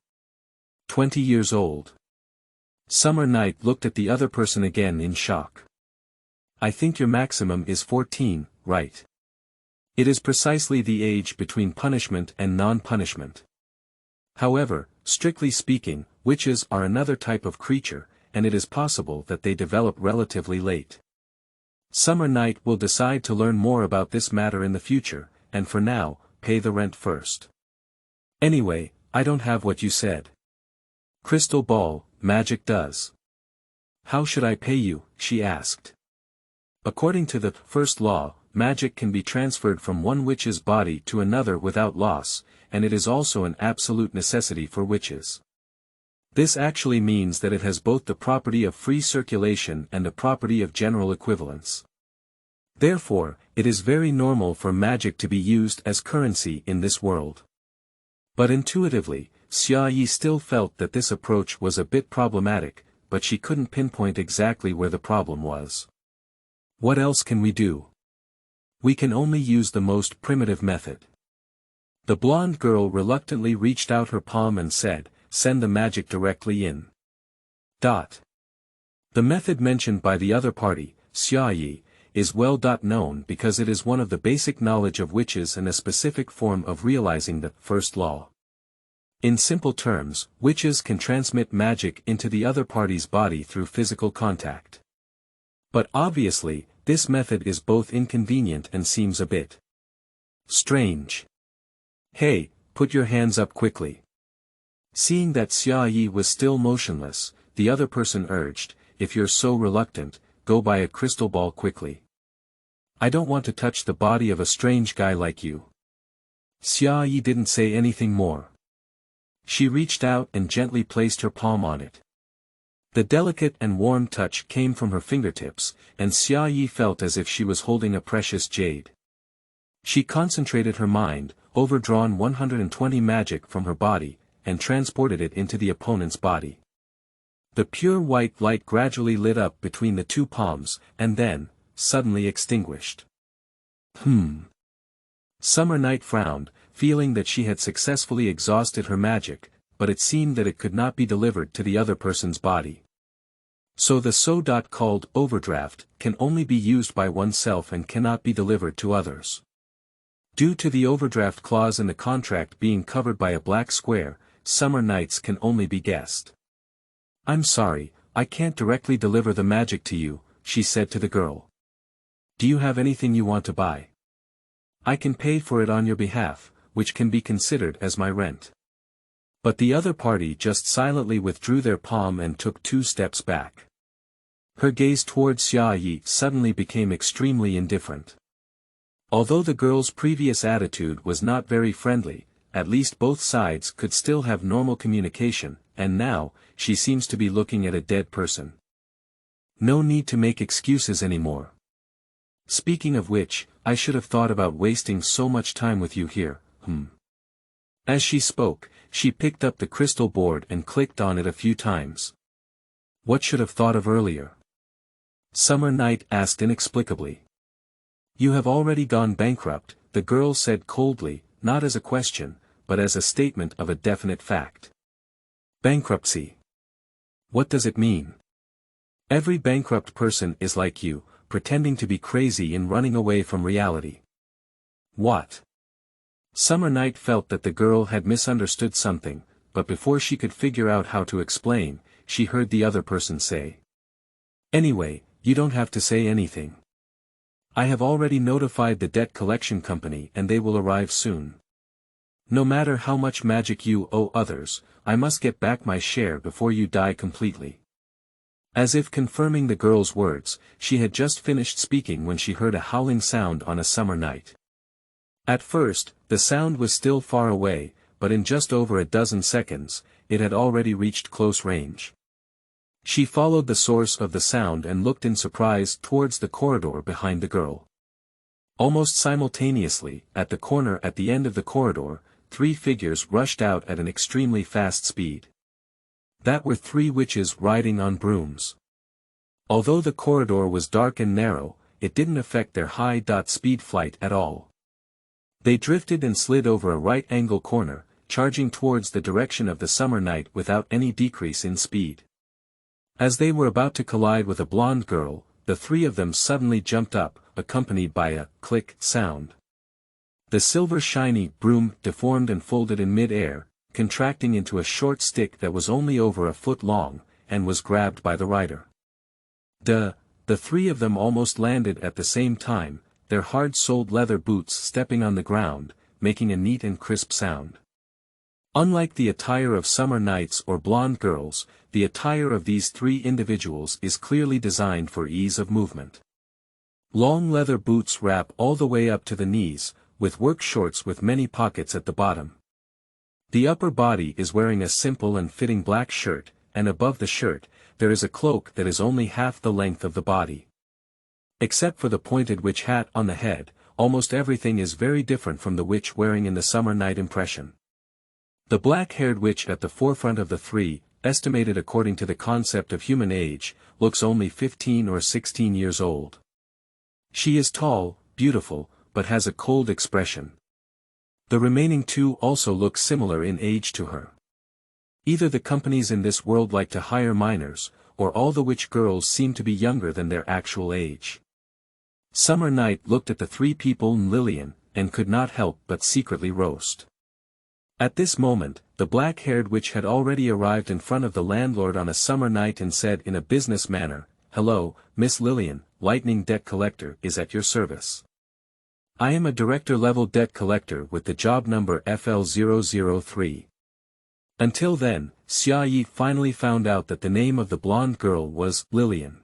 20 years old." Summer night looked at the other person again in shock. "I think your maximum is 14, right? It is precisely the age between punishment and non-punishment. However, strictly speaking, witches are another type of creature, and it is possible that they develop relatively late. Summer Night will decide to learn more about this matter in the future, and for now, pay the rent first. Anyway, I don't have what you said. Crystal ball, magic does. How should I pay you? She asked. According to the first law, magic can be transferred from one witch's body to another without loss, and it is also an absolute necessity for witches. This actually means that it has both the property of free circulation and the property of general equivalence. Therefore, it is very normal for magic to be used as currency in this world. But intuitively, Xia Yi still felt that this approach was a bit problematic, but she couldn't pinpoint exactly where the problem was. What else can we do? We can only use the most primitive method. The blonde girl reluctantly reached out her palm and said, "Send the magic directly in." The method mentioned by the other party, Xia Yi, is well known because it is one of the basic knowledge of witches and a specific form of realizing the first law. In simple terms, witches can transmit magic into the other party's body through physical contact. But obviously, this method is both inconvenient and seems a bit strange. Hey, put your hands up quickly. Seeing that Xia Yi was still motionless, the other person urged, "If you're so reluctant, go buy a crystal ball quickly. I don't want to touch the body of a strange guy like you." Xia Yi didn't say anything more. She reached out and gently placed her palm on it. The delicate and warm touch came from her fingertips, and Xia Yi felt as if she was holding a precious jade. She concentrated her mind, overdrawn 120 magic from her body, and transported it into the opponent's body. The pure white light gradually lit up between the two palms, and then, suddenly extinguished. Summer Night frowned, feeling that she had successfully exhausted her magic, but it seemed that it could not be delivered to the other person's body. So the so-called overdraft can only be used by oneself and cannot be delivered to others. Due to the overdraft clause in the contract being covered by a black square, Summer Nights can only be guessed. "I'm sorry, I can't directly deliver the magic to you," she said to the girl. "Do you have anything you want to buy? I can pay for it on your behalf, which can be considered as my rent." But the other party just silently withdrew their palm and took 2 steps back. Her gaze towards Xia Yi suddenly became extremely indifferent. Although the girl's previous attitude was not very friendly, at least both sides could still have normal communication, and now, she seems to be looking at a dead person. No need to make excuses anymore. Speaking of which, I should have thought about wasting so much time with you here, As she spoke, she picked up the crystal board and clicked on it a few times. "What should have thought of earlier?" Summer Night asked inexplicably. "You have already gone bankrupt," the girl said coldly, not as a question, but as a statement of a definite fact. Bankruptcy. What does it mean? Every bankrupt person is like you, pretending to be crazy and running away from reality. What? Summer Night felt that the girl had misunderstood something, but before she could figure out how to explain, she heard the other person say. "Anyway, you don't have to say anything. I have already notified the debt collection company and they will arrive soon. No matter how much magic you owe others, I must get back my share before you die completely." As if confirming the girl's words, she had just finished speaking when she heard a howling sound on a summer night. At first, the sound was still far away, but in just over a dozen seconds, it had already reached close range. She followed the source of the sound and looked in surprise towards the corridor behind the girl. Almost simultaneously, at the corner at the end of the corridor, 3 figures rushed out at an extremely fast speed. That were 3 witches riding on brooms. Although the corridor was dark and narrow, it didn't affect their high-speed flight at all. They drifted and slid over a right-angle corner, charging towards the direction of the summer night without any decrease in speed. As they were about to collide with a blonde girl, the three of them suddenly jumped up, accompanied by a click sound. The silver shiny broom deformed and folded in mid-air, contracting into a short stick that was only over a foot long, and was grabbed by the rider. The three of them almost landed at the same time, their hard-soled leather boots stepping on the ground, making a neat and crisp sound. Unlike the attire of summer nights or blonde girls, the attire of these three individuals is clearly designed for ease of movement. Long leather boots wrap all the way up to the knees, with work shorts with many pockets at the bottom. The upper body is wearing a simple and fitting black shirt, and above the shirt, there is a cloak that is only half the length of the body. Except for the pointed witch hat on the head, almost everything is very different from the witch wearing in the summer night impression. The black-haired witch at the forefront of the three, estimated according to the concept of human age, looks only 15 or 16 years old. She is tall, beautiful, but has a cold expression. The remaining two also look similar in age to her. Either the companies in this world like to hire minors, or all the witch girls seem to be younger than their actual age. Summer Night looked at the three people and Lillian, and could not help but secretly roast. At this moment, the black-haired witch had already arrived in front of the landlord on a summer night and said in a business manner, "Hello, Miss Lillian, Lightning Debt Collector is at your service. I am a director-level debt collector with the job number FL003. Until then, Xia Yi finally found out that the name of the blonde girl was Lillian.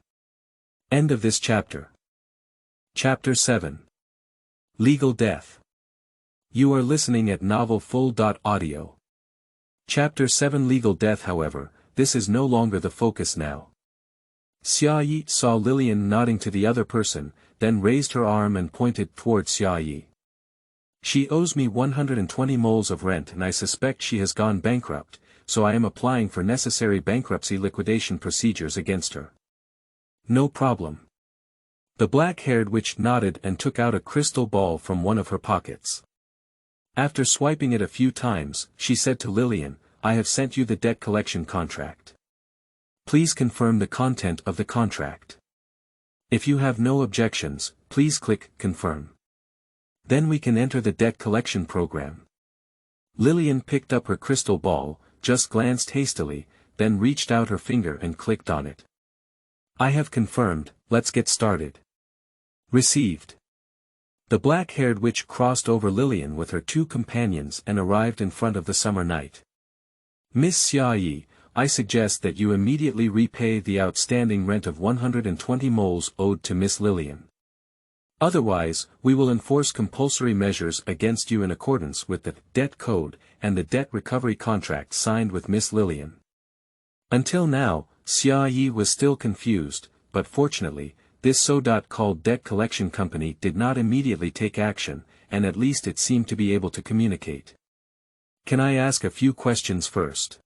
End of this chapter. Chapter 7. Legal Death. You are listening at novelfull.audio. Chapter 7 Legal Death. However, this is no longer the focus now. Xia Yi saw Lillian nodding to the other person, then raised her arm and pointed toward Xia Yi. She owes me 120 moles of rent and I suspect she has gone bankrupt, so I am applying for necessary bankruptcy liquidation procedures against her. No problem. The black-haired witch nodded and took out a crystal ball from one of her pockets. After swiping it a few times, she said to Lillian, "I have sent you the debt collection contract. Please confirm the content of the contract. If you have no objections, please click Confirm. Then we can enter the debt collection program." Lillian picked up her crystal ball, just glanced hastily, then reached out her finger and clicked on it. "I have confirmed, let's get started." Received. The black-haired witch crossed over Lillian with her two companions and arrived in front of the summer night. "Miss Xia Yi, I suggest that you immediately repay the outstanding rent of 120 moles owed to Miss Lillian. Otherwise, we will enforce compulsory measures against you in accordance with the debt code and the debt recovery contract signed with Miss Lillian." Until now, Xia Yi was still confused, but fortunately, this so-called debt collection company did not immediately take action, and at least it seemed to be able to communicate. "Can I ask a few questions first?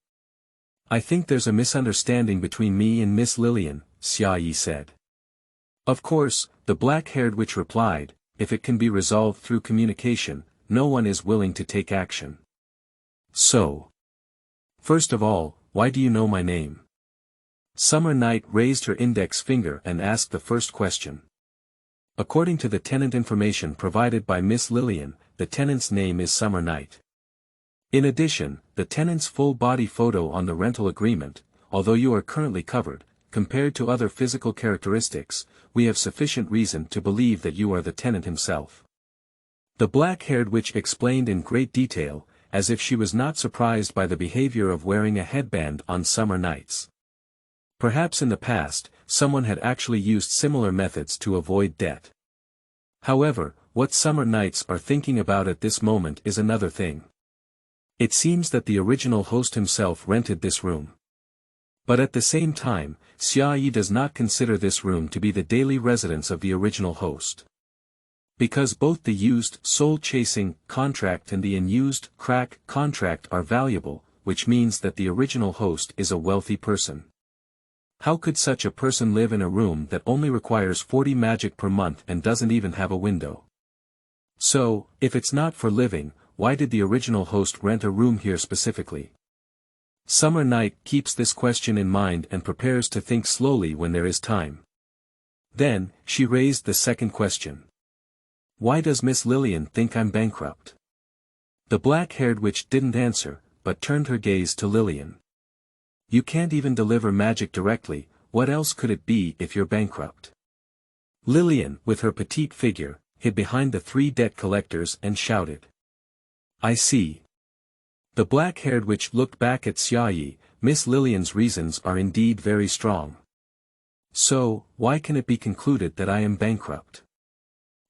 I think there's a misunderstanding between me and Miss Lillian," Xia Yi said. Of course, the black-haired witch replied, "if it can be resolved through communication, no one is willing to take action. So, first of all, why do you know my name?" Summer Night raised her index finger and asked the first question. According to the tenant information provided by Miss Lillian, the tenant's name is Summer Night. In addition, the tenant's full-body photo on the rental agreement, although you are currently covered, compared to other physical characteristics, we have sufficient reason to believe that you are the tenant himself. The black-haired witch explained in great detail, as if she was not surprised by the behavior of wearing a headband on summer nights. Perhaps in the past, someone had actually used similar methods to avoid debt. However, what Summer Nights are thinking about at this moment is another thing. It seems that the original host himself rented this room. But at the same time, Xia Yi does not consider this room to be the daily residence of the original host. Because both the used soul-chasing contract and the unused crack contract are valuable, which means that the original host is a wealthy person. How could such a person live in a room that only requires 40 magic per month and doesn't even have a window? So, if it's not for living, why did the original host rent a room here specifically? Summer Night keeps this question in mind and prepares to think slowly when there is time. Then, she raised the second question. Why does Miss Lillian think I'm bankrupt? The black-haired witch didn't answer, but turned her gaze to Lillian. You can't even deliver magic directly, what else could it be if you're bankrupt? Lillian, with her petite figure, hid behind the three debt collectors and shouted. I see. The black-haired witch looked back at Xiaoyi. Miss Lillian's reasons are indeed very strong. So, why can it be concluded that I am bankrupt?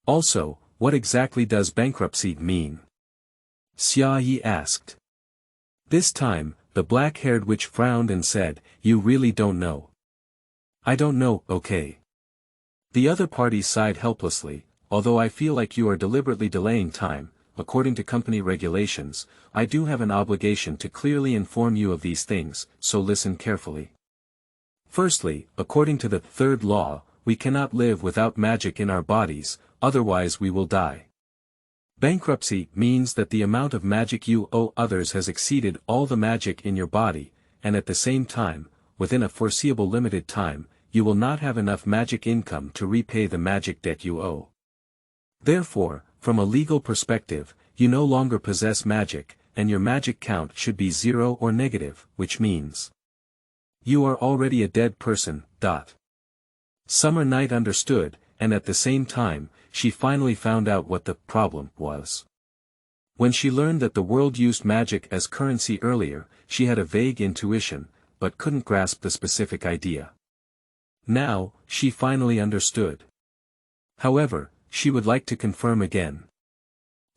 Also, what exactly does bankruptcy mean? Xiaoyi asked. This time, the black-haired witch frowned and said, You really don't know. I don't know, okay. The other party sighed helplessly. Although I feel like you are deliberately delaying time, according to company regulations, I do have an obligation to clearly inform you of these things, so listen carefully. Firstly, according to the third law, we cannot live without magic in our bodies, otherwise we will die. Bankruptcy means that the amount of magic you owe others has exceeded all the magic in your body, and at the same time, within a foreseeable limited time, you will not have enough magic income to repay the magic debt you owe. Therefore, from a legal perspective, you no longer possess magic, and your magic count should be 0 or negative, which means you are already a dead person. Summer Night understood, and at the same time, she finally found out what the problem was. When she learned that the world used magic as currency earlier, she had a vague intuition, but couldn't grasp the specific idea. Now, she finally understood. However, she would like to confirm again.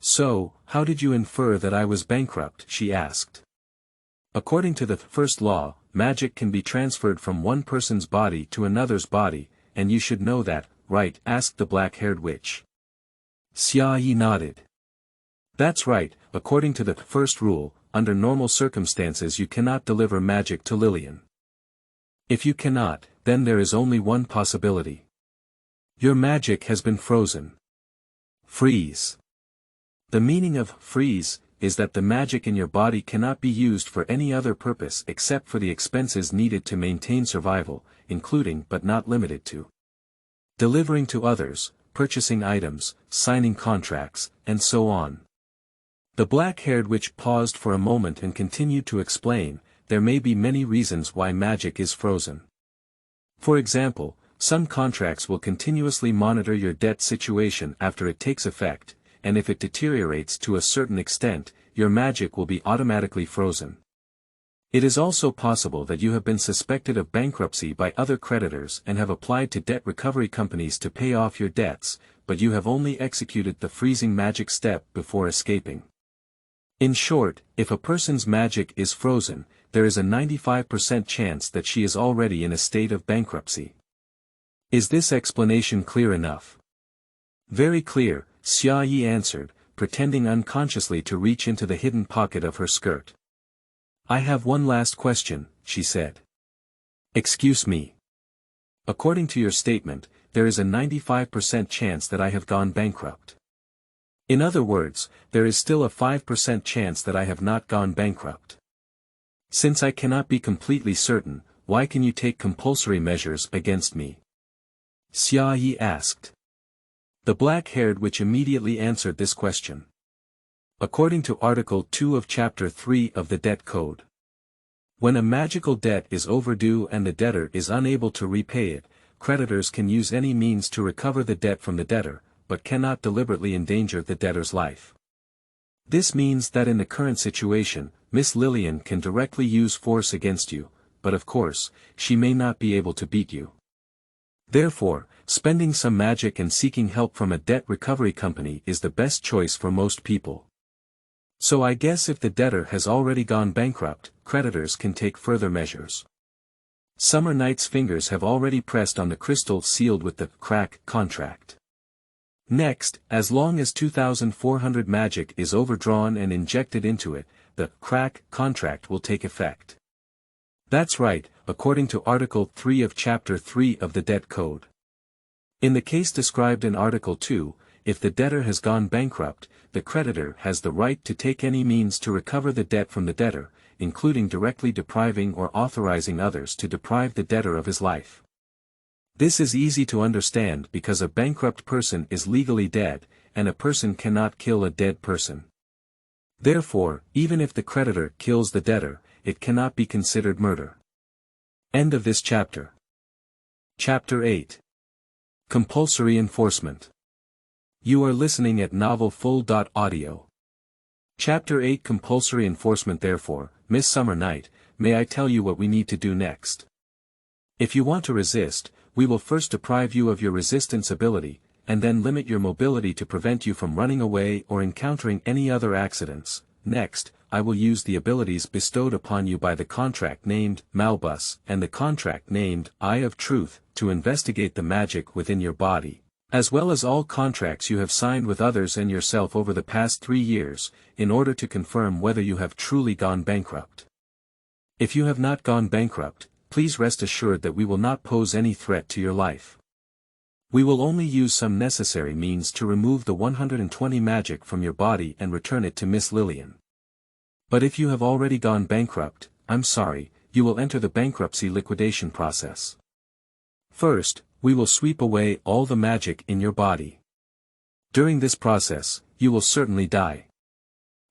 So, how did you infer that I was bankrupt? She asked. According to the first law, magic can be transferred from one person's body to another's body, and you should know that, right? Asked the black-haired witch. Xiaoyi nodded. That's right, according to the first rule, under normal circumstances you cannot deliver magic to Lillian. If you cannot, then there is only one possibility. Your magic has been frozen. Freeze. The meaning of freeze is that the magic in your body cannot be used for any other purpose except for the expenses needed to maintain survival, including but not limited to delivering to others, purchasing items, signing contracts, and so on. The black-haired witch paused for a moment and continued to explain, there may be many reasons why magic is frozen. For example, some contracts will continuously monitor your debt situation after it takes effect, and if it deteriorates to a certain extent, your magic will be automatically frozen. It is also possible that you have been suspected of bankruptcy by other creditors and have applied to debt recovery companies to pay off your debts, but you have only executed the freezing magic step before escaping. In short, if a person's magic is frozen, there is a 95% chance that she is already in a state of bankruptcy. Is this explanation clear enough? Very clear, Xiaoyi answered, pretending unconsciously to reach into the hidden pocket of her skirt. I have one last question, she said. Excuse me. According to your statement, there is a 95% chance that I have gone bankrupt. In other words, there is still a 5% chance that I have not gone bankrupt. Since I cannot be completely certain, why can you take compulsory measures against me? Xiaoyi asked. The black-haired witch immediately answered this question. According to Article 2 of Chapter 3 of the Debt Code. When a magical debt is overdue and the debtor is unable to repay it, creditors can use any means to recover the debt from the debtor, but cannot deliberately endanger the debtor's life. This means that in the current situation, Miss Lillian can directly use force against you, but of course, she may not be able to beat you. Therefore, spending some magic and seeking help from a debt recovery company is the best choice for most people. So I guess if the debtor has already gone bankrupt, creditors can take further measures. Summer Night's fingers have already pressed on the crystal sealed with the crack contract. Next, as long as 2,400 magic is overdrawn and injected into it, the crack contract will take effect. That's right, according to Article 3 of Chapter 3 of the Debt Code. In the case described in Article 2, if the debtor has gone bankrupt, the creditor has the right to take any means to recover the debt from the debtor, including directly depriving or authorizing others to deprive the debtor of his life. This is easy to understand because a bankrupt person is legally dead, and a person cannot kill a dead person. Therefore, even if the creditor kills the debtor, it cannot be considered murder. End of this chapter. Chapter 8. Compulsory Enforcement. You are listening at novelfull.audio. Chapter 8 Compulsory Enforcement. Therefore, Miss Summer Night, may I tell you what we need to do next? If you want to resist, we will first deprive you of your resistance ability, and then limit your mobility to prevent you from running away or encountering any other accidents. Next, I will use the abilities bestowed upon you by the contract named Malbus and the contract named Eye of Truth to investigate the magic within your body, as well as all contracts you have signed with others and yourself over the past 3 years, in order to confirm whether you have truly gone bankrupt. If you have not gone bankrupt, please rest assured that we will not pose any threat to your life. We will only use some necessary means to remove the 120 magic from your body and return it to Miss Lillian. But if you have already gone bankrupt, I'm sorry, you will enter the bankruptcy liquidation process. First, we will sweep away all the magic in your body. During this process, you will certainly die.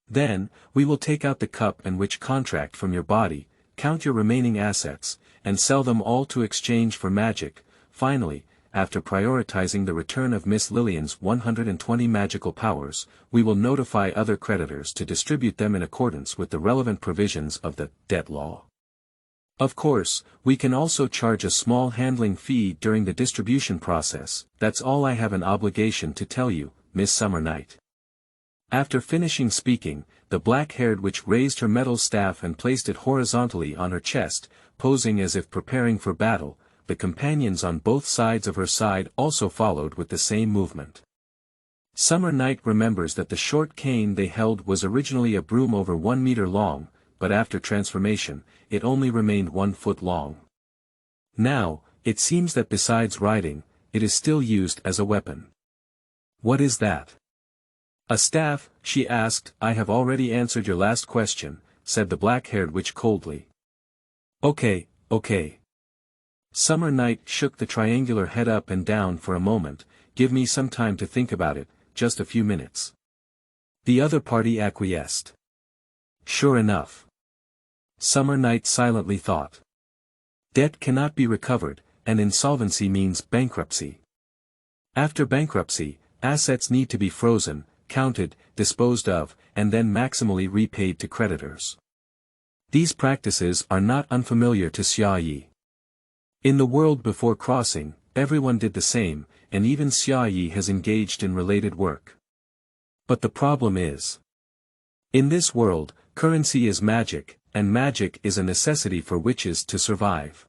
Then, we will take out the cup and witch contract from your body, count your remaining assets, and sell them all to exchange for magic. Finally, after prioritizing the return of Miss Lillian's 120 magical powers, we will notify other creditors to distribute them in accordance with the relevant provisions of the debt law. Of course, we can also charge a small handling fee during the distribution process. That's all I have an obligation to tell you, Miss Summer Night. After finishing speaking, the black-haired witch raised her metal staff and placed it horizontally on her chest, posing as if preparing for battle. The companions on both sides of her side also followed with the same movement. Summer Night remembers that the short cane they held was originally a broom over 1 meter long, but after transformation, it only remained 1 foot long. Now, it seems that besides riding, it is still used as a weapon. What is that? A staff, she asked. I have already answered your last question, said the black-haired witch coldly. Okay. Summer Night shook the triangular head up and down for a moment. Give me some time to think about it, just a few minutes. The other party acquiesced. Sure enough. Summer Night silently thought. Debt cannot be recovered, and insolvency means bankruptcy. After bankruptcy, assets need to be frozen, counted, disposed of, and then maximally repaid to creditors. These practices are not unfamiliar to Xia Yi. In the world before crossing, everyone did the same, and even Xia Yi has engaged in related work. But the problem is, in this world, currency is magic, and magic is a necessity for witches to survive.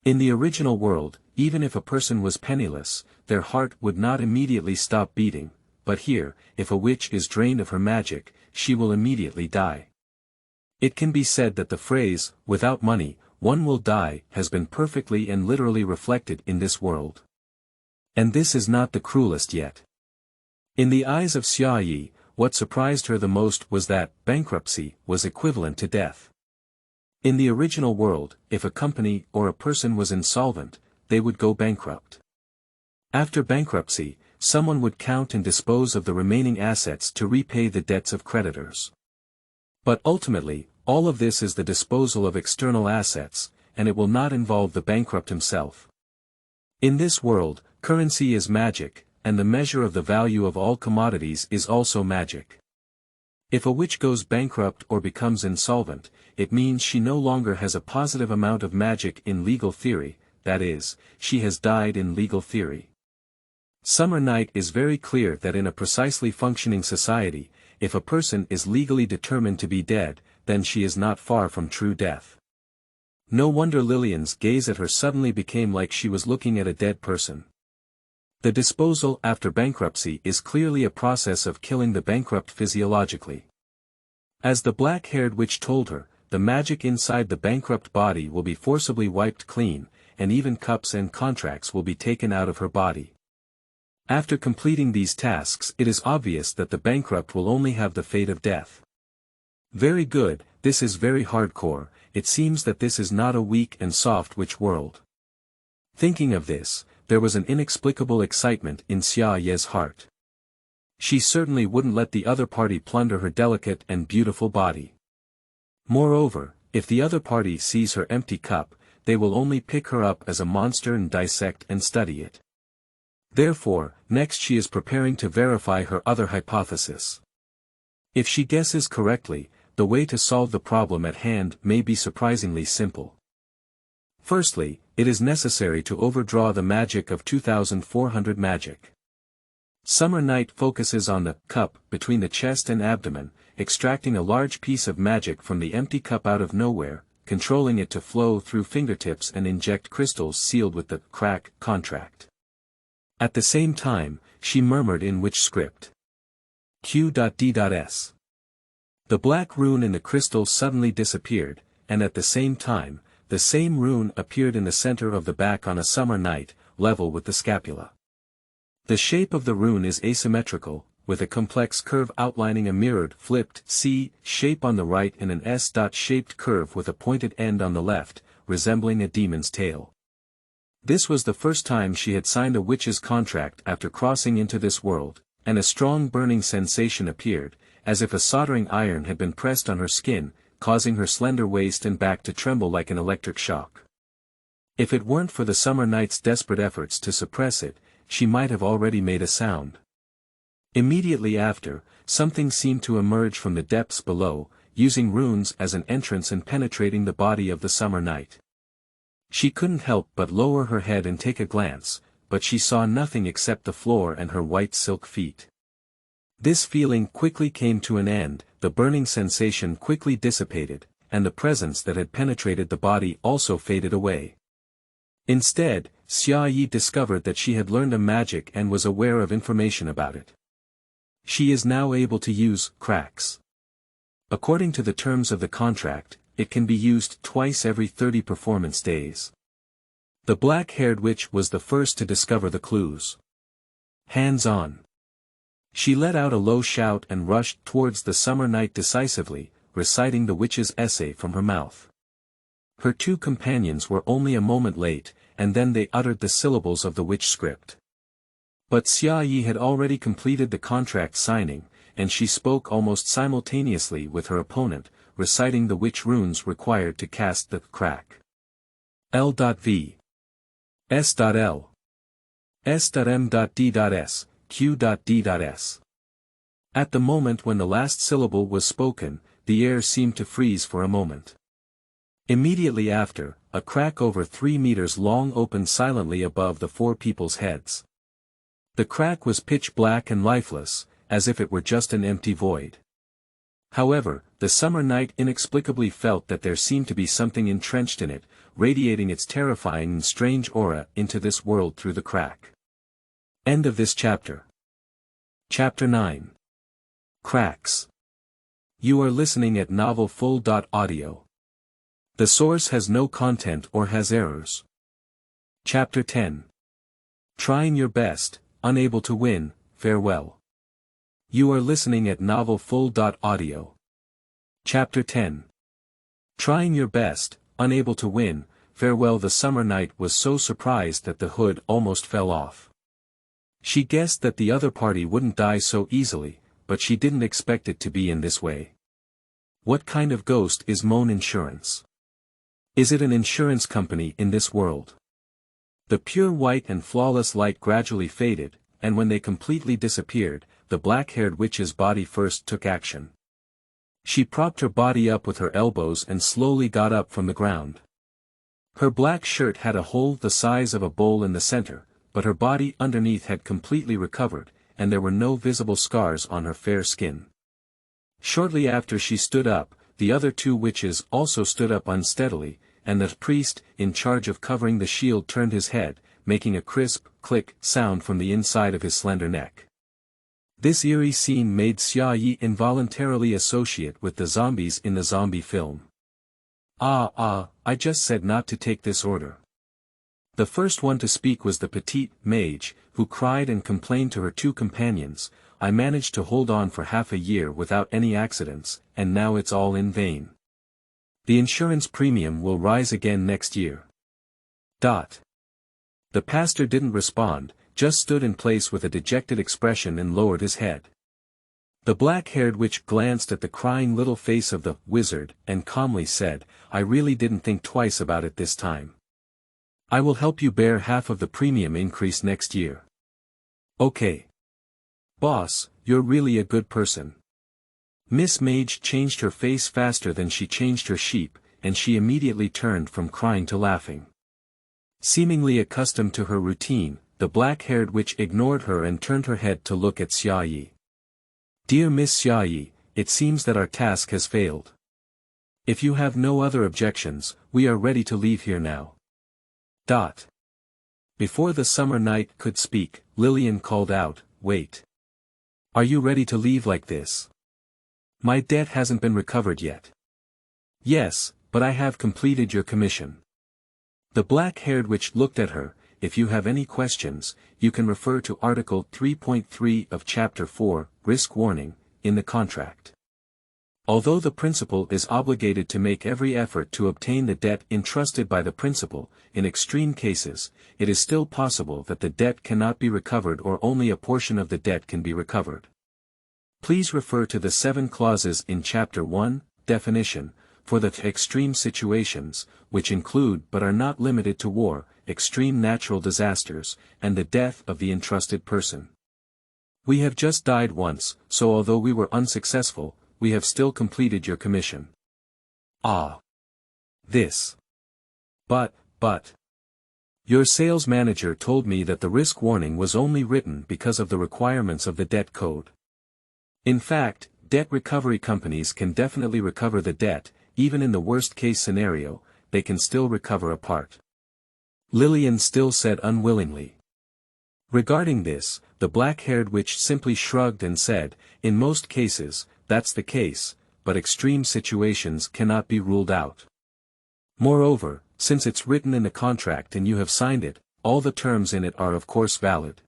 In the original world, even if a person was penniless, their heart would not immediately stop beating, but here, if a witch is drained of her magic, she will immediately die. It can be said that the phrase, without money, one will die, has been perfectly and literally reflected in this world. And this is not the cruelest yet. In the eyes of Xia Yi, what surprised her the most was that bankruptcy was equivalent to death. In the original world, if a company or a person was insolvent, they would go bankrupt. After bankruptcy, someone would count and dispose of the remaining assets to repay the debts of creditors. But ultimately, all of this is the disposal of external assets, and it will not involve the bankrupt himself. In this world, currency is magic, and the measure of the value of all commodities is also magic. If a witch goes bankrupt or becomes insolvent, it means she no longer has a positive amount of magic in legal theory, that is, she has died in legal theory. Summer Night is very clear that in a precisely functioning society, if a person is legally determined to be dead, then she is not far from true death. No wonder Lillian's gaze at her suddenly became like she was looking at a dead person. The disposal after bankruptcy is clearly a process of killing the bankrupt physiologically. As the black-haired witch told her, the magic inside the bankrupt body will be forcibly wiped clean, and even cups and contracts will be taken out of her body. After completing these tasks, it is obvious that the bankrupt will only have the fate of death. Very good, this is very hardcore. It seems that this is not a weak and soft witch world. Thinking of this, there was an inexplicable excitement in Xia Ye's heart. She certainly wouldn't let the other party plunder her delicate and beautiful body. Moreover, if the other party sees her empty cup, they will only pick her up as a monster and dissect and study it. Therefore, next she is preparing to verify her other hypothesis. If she guesses correctly, the way to solve the problem at hand may be surprisingly simple. Firstly, it is necessary to overdraw the magic of 2400 magic. Summer Night focuses on the cup between the chest and abdomen, extracting a large piece of magic from the empty cup out of nowhere, controlling it to flow through fingertips and inject crystals sealed with the crack contract. At the same time, she murmured in witch script. Q.D.S. The black rune in the crystal suddenly disappeared, and at the same time, the same rune appeared in the center of the back on a summer night, level with the scapula. The shape of the rune is asymmetrical, with a complex curve outlining a mirrored, flipped, C shape on the right and an S-shaped curve with a pointed end on the left, resembling a demon's tail. This was the first time she had signed a witch's contract after crossing into this world, and a strong burning sensation appeared, as if a soldering iron had been pressed on her skin, causing her slender waist and back to tremble like an electric shock. If it weren't for the Summer Night's desperate efforts to suppress it, she might have already made a sound. Immediately after, something seemed to emerge from the depths below, using runes as an entrance and penetrating the body of the Summer Night. She couldn't help but lower her head and take a glance, but she saw nothing except the floor and her white silk feet. This feeling quickly came to an end, the burning sensation quickly dissipated, and the presence that had penetrated the body also faded away. Instead, Xia Yi discovered that she had learned a magic and was aware of information about it. She is now able to use cracks. According to the terms of the contract, it can be used twice every 30 performance days. The black-haired witch was the first to discover the clues. Hands on. She let out a low shout and rushed towards the Summer Night decisively, reciting the witch's essay from her mouth. Her two companions were only a moment late, and then they uttered the syllables of the witch script. But Xia Yi had already completed the contract signing, and she spoke almost simultaneously with her opponent, reciting the witch runes required to cast the crack. L.V. S.L. S.M.D.S. Q.D.S. At the moment when the last syllable was spoken, the air seemed to freeze for a moment. Immediately after, a crack over 3 meters long opened silently above the four people's heads. The crack was pitch black and lifeless, as if it were just an empty void. However, the Summer Night inexplicably felt that there seemed to be something entrenched in it, radiating its terrifying and strange aura into this world through the crack. End of this chapter. Chapter 9. Cracks. You are listening at novelfull.audio. The source has no content or has errors. Chapter 10. Trying your best, unable to win, farewell. You are listening at novelfull.audio. Chapter 10. Trying your best, unable to win, farewell. The Summer Night was so surprised that the hood almost fell off. She guessed that the other party wouldn't die so easily, but she didn't expect it to be in this way. What kind of ghost is Moan Insurance? Is it an insurance company in this world? The pure white and flawless light gradually faded, and when they completely disappeared, the black-haired witch's body first took action. She propped her body up with her elbows and slowly got up from the ground. Her black shirt had a hole the size of a bowl in the center, but her body underneath had completely recovered, and there were no visible scars on her fair skin. Shortly after she stood up, the other two witches also stood up unsteadily, and the priest, in charge of covering the shield, turned his head, making a crisp, click sound from the inside of his slender neck. This eerie scene made Xia Yi involuntarily associate with the zombies in the zombie film. I just said not to take this order. The first one to speak was the petite mage, who cried and complained to her two companions, I managed to hold on for half a year without any accidents, and now it's all in vain. The insurance premium will rise again next year. The pastor didn't respond, just stood in place with a dejected expression and lowered his head. The black-haired witch glanced at the crying little face of the wizard and calmly said, "I really didn't think twice about it this time. I will help you bear half of the premium increase next year." "Okay. Boss, you're really a good person." Miss Mage changed her face faster than she changed her sheep, and she immediately turned from crying to laughing. Seemingly accustomed to her routine, the black-haired witch ignored her and turned her head to look at Xia Yi. "Dear Miss Xia Yi, it seems that our task has failed. If you have no other objections, we are ready to leave here now." Before the summer night could speak, Lillian called out, "Wait. Are you ready to leave like this? My debt hasn't been recovered yet." "Yes, but I have completed your commission." The black-haired witch looked at her. "If you have any questions, you can refer to Article 3.3 of Chapter 4, Risk Warning, in the contract. Although the principal is obligated to make every effort to obtain the debt entrusted by the principal, in extreme cases, it is still possible that the debt cannot be recovered or only a portion of the debt can be recovered. Please refer to the 7 clauses in Chapter 1, Definition, for the extreme situations, which include but are not limited to war, extreme natural disasters, and the death of the entrusted person. We have just died once, so although we were unsuccessful, we have still completed your commission." This. But. Your sales manager told me that the risk warning was only written because of the requirements of the debt code. In fact, debt recovery companies can definitely recover the debt, even in the worst-case scenario, they can still recover a part. Lillian still said unwillingly. Regarding this, the black-haired witch simply shrugged and said, "In most cases, that's the case, but extreme situations cannot be ruled out. Moreover, since it's written in the contract and you have signed it, all the terms in it are of course valid.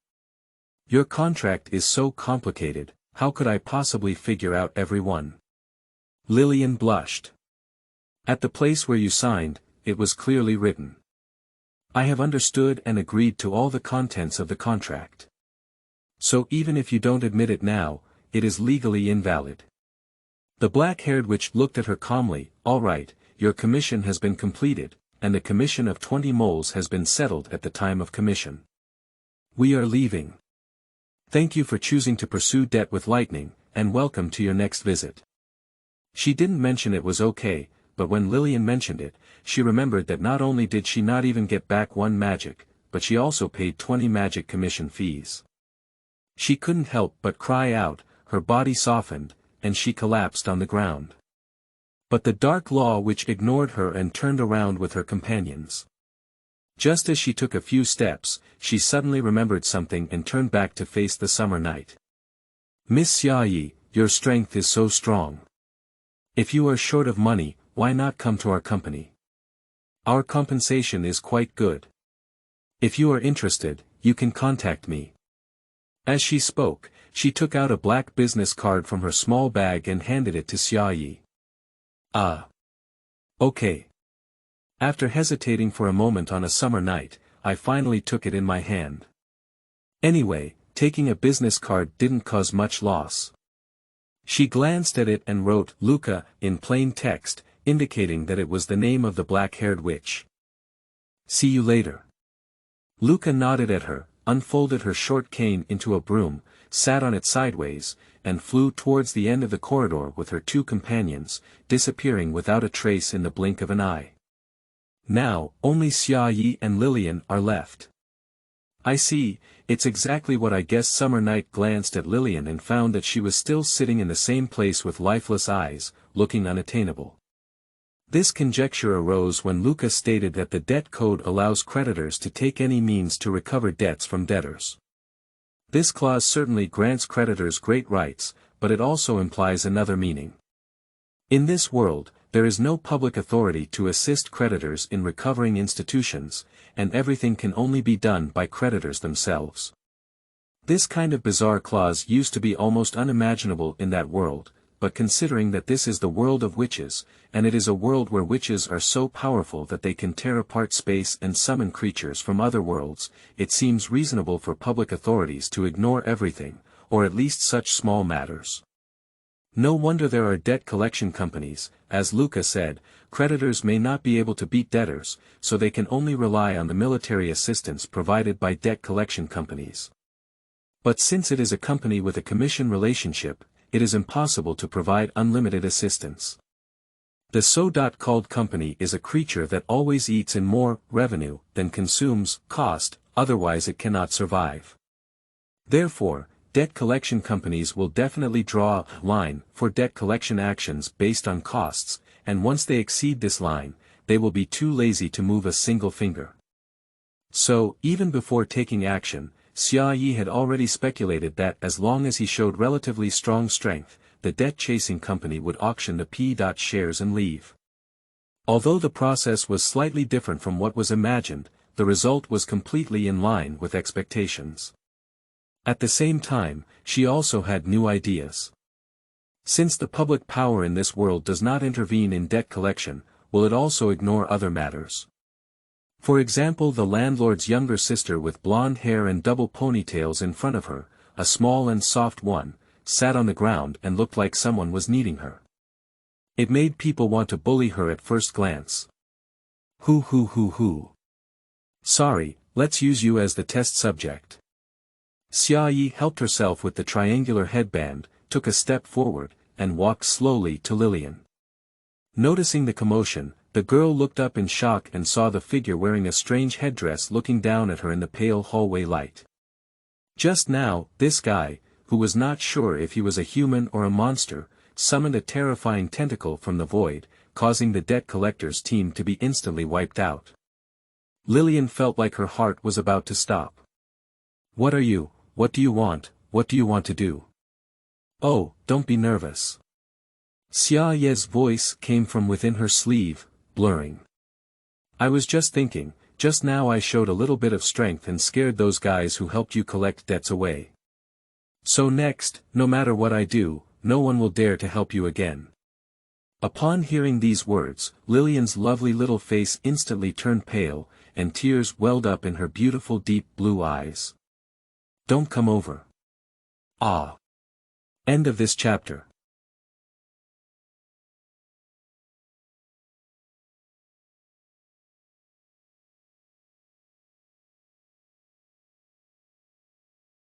Your contract is so complicated, how could I possibly figure out every one?" Lillian blushed. "At the place where you signed, it was clearly written. I have understood and agreed to all the contents of the contract. So even if you don't admit it now, it is legally invalid." The black-haired witch looked at her calmly. "All right, your commission has been completed, and the commission of 20 moles has been settled at the time of commission. We are leaving. Thank you for choosing to pursue debt with lightning, and welcome to your next visit." She didn't mention it was okay, but when Lillian mentioned it, she remembered that not only did she not even get back 1 magic, but she also paid 20 magic commission fees. She couldn't help but cry out, her body softened, and she collapsed on the ground. But the dark law witch ignored her and turned around with her companions. Just as she took a few steps, she suddenly remembered something and turned back to face the summer night. "Miss Xia Yi, your strength is so strong. If you are short of money, why not come to our company? Our compensation is quite good. If you are interested, you can contact me." As she spoke, she took out a black business card from her small bag and handed it to Xia Yi. Okay. After hesitating for a moment on a summer night, I finally took it in my hand. Anyway, taking a business card didn't cause much loss." She glanced at it and wrote "Luca" in plain text, indicating that it was the name of the black-haired witch. "See you later." Luca nodded at her, unfolded her short cane into a broom, sat on it sideways, and flew towards the end of the corridor with her 2 companions, disappearing without a trace in the blink of an eye. Now, only Xia Yi and Lillian are left. "I see, it's exactly what I guessed." Summer Night glanced at Lillian and found that she was still sitting in the same place with lifeless eyes, looking unattainable. This conjecture arose when Luca stated that the debt code allows creditors to take any means to recover debts from debtors. This clause certainly grants creditors great rights, but it also implies another meaning. In this world, there is no public authority to assist creditors in recovering institutions, and everything can only be done by creditors themselves. This kind of bizarre clause used to be almost unimaginable in that world, but considering that this is the world of witches, and it is a world where witches are so powerful that they can tear apart space and summon creatures from other worlds, it seems reasonable for public authorities to ignore everything, or at least such small matters. No wonder there are debt collection companies. As Luca said, creditors may not be able to beat debtors, so they can only rely on the military assistance provided by debt collection companies. But since it is a company with a commission relationship, it is impossible to provide unlimited assistance. The so-called company is a creature that always eats in more revenue than consumes cost, otherwise it cannot survive. Therefore, debt collection companies will definitely draw a line for debt collection actions based on costs, and once they exceed this line, they will be too lazy to move a single finger. So, even before taking action, Xia Yi had already speculated that as long as he showed relatively strong strength, the debt-chasing company would auction the P. shares and leave. Although the process was slightly different from what was imagined, the result was completely in line with expectations. At the same time, she also had new ideas. Since the public power in this world does not intervene in debt collection, will it also ignore other matters? For example, the landlord's younger sister with blonde hair and double ponytails in front of her, a small and soft one, sat on the ground and looked like someone was kneading her. It made people want to bully her at first glance. Hoo. Sorry, let's use you as the test subject. Xia Yi helped herself with the triangular headband, took a step forward, and walked slowly to Lillian. Noticing the commotion, the girl looked up in shock and saw the figure wearing a strange headdress looking down at her in the pale hallway light. Just now, this guy, who was not sure if he was a human or a monster, summoned a terrifying tentacle from the void, causing the debt collector's team to be instantly wiped out. Lillian felt like her heart was about to stop. What are you? What do you want? What do you want to do? Oh, don't be nervous. Xia Ye's voice came from within her sleeve, blurring. I was just thinking, just now I showed a little bit of strength and scared those guys who helped you collect debts away. So next, no matter what I do, no one will dare to help you again. Upon hearing these words, Lillian's lovely little face instantly turned pale, and tears welled up in her beautiful deep blue eyes. Don't come over. Ah. End of this chapter.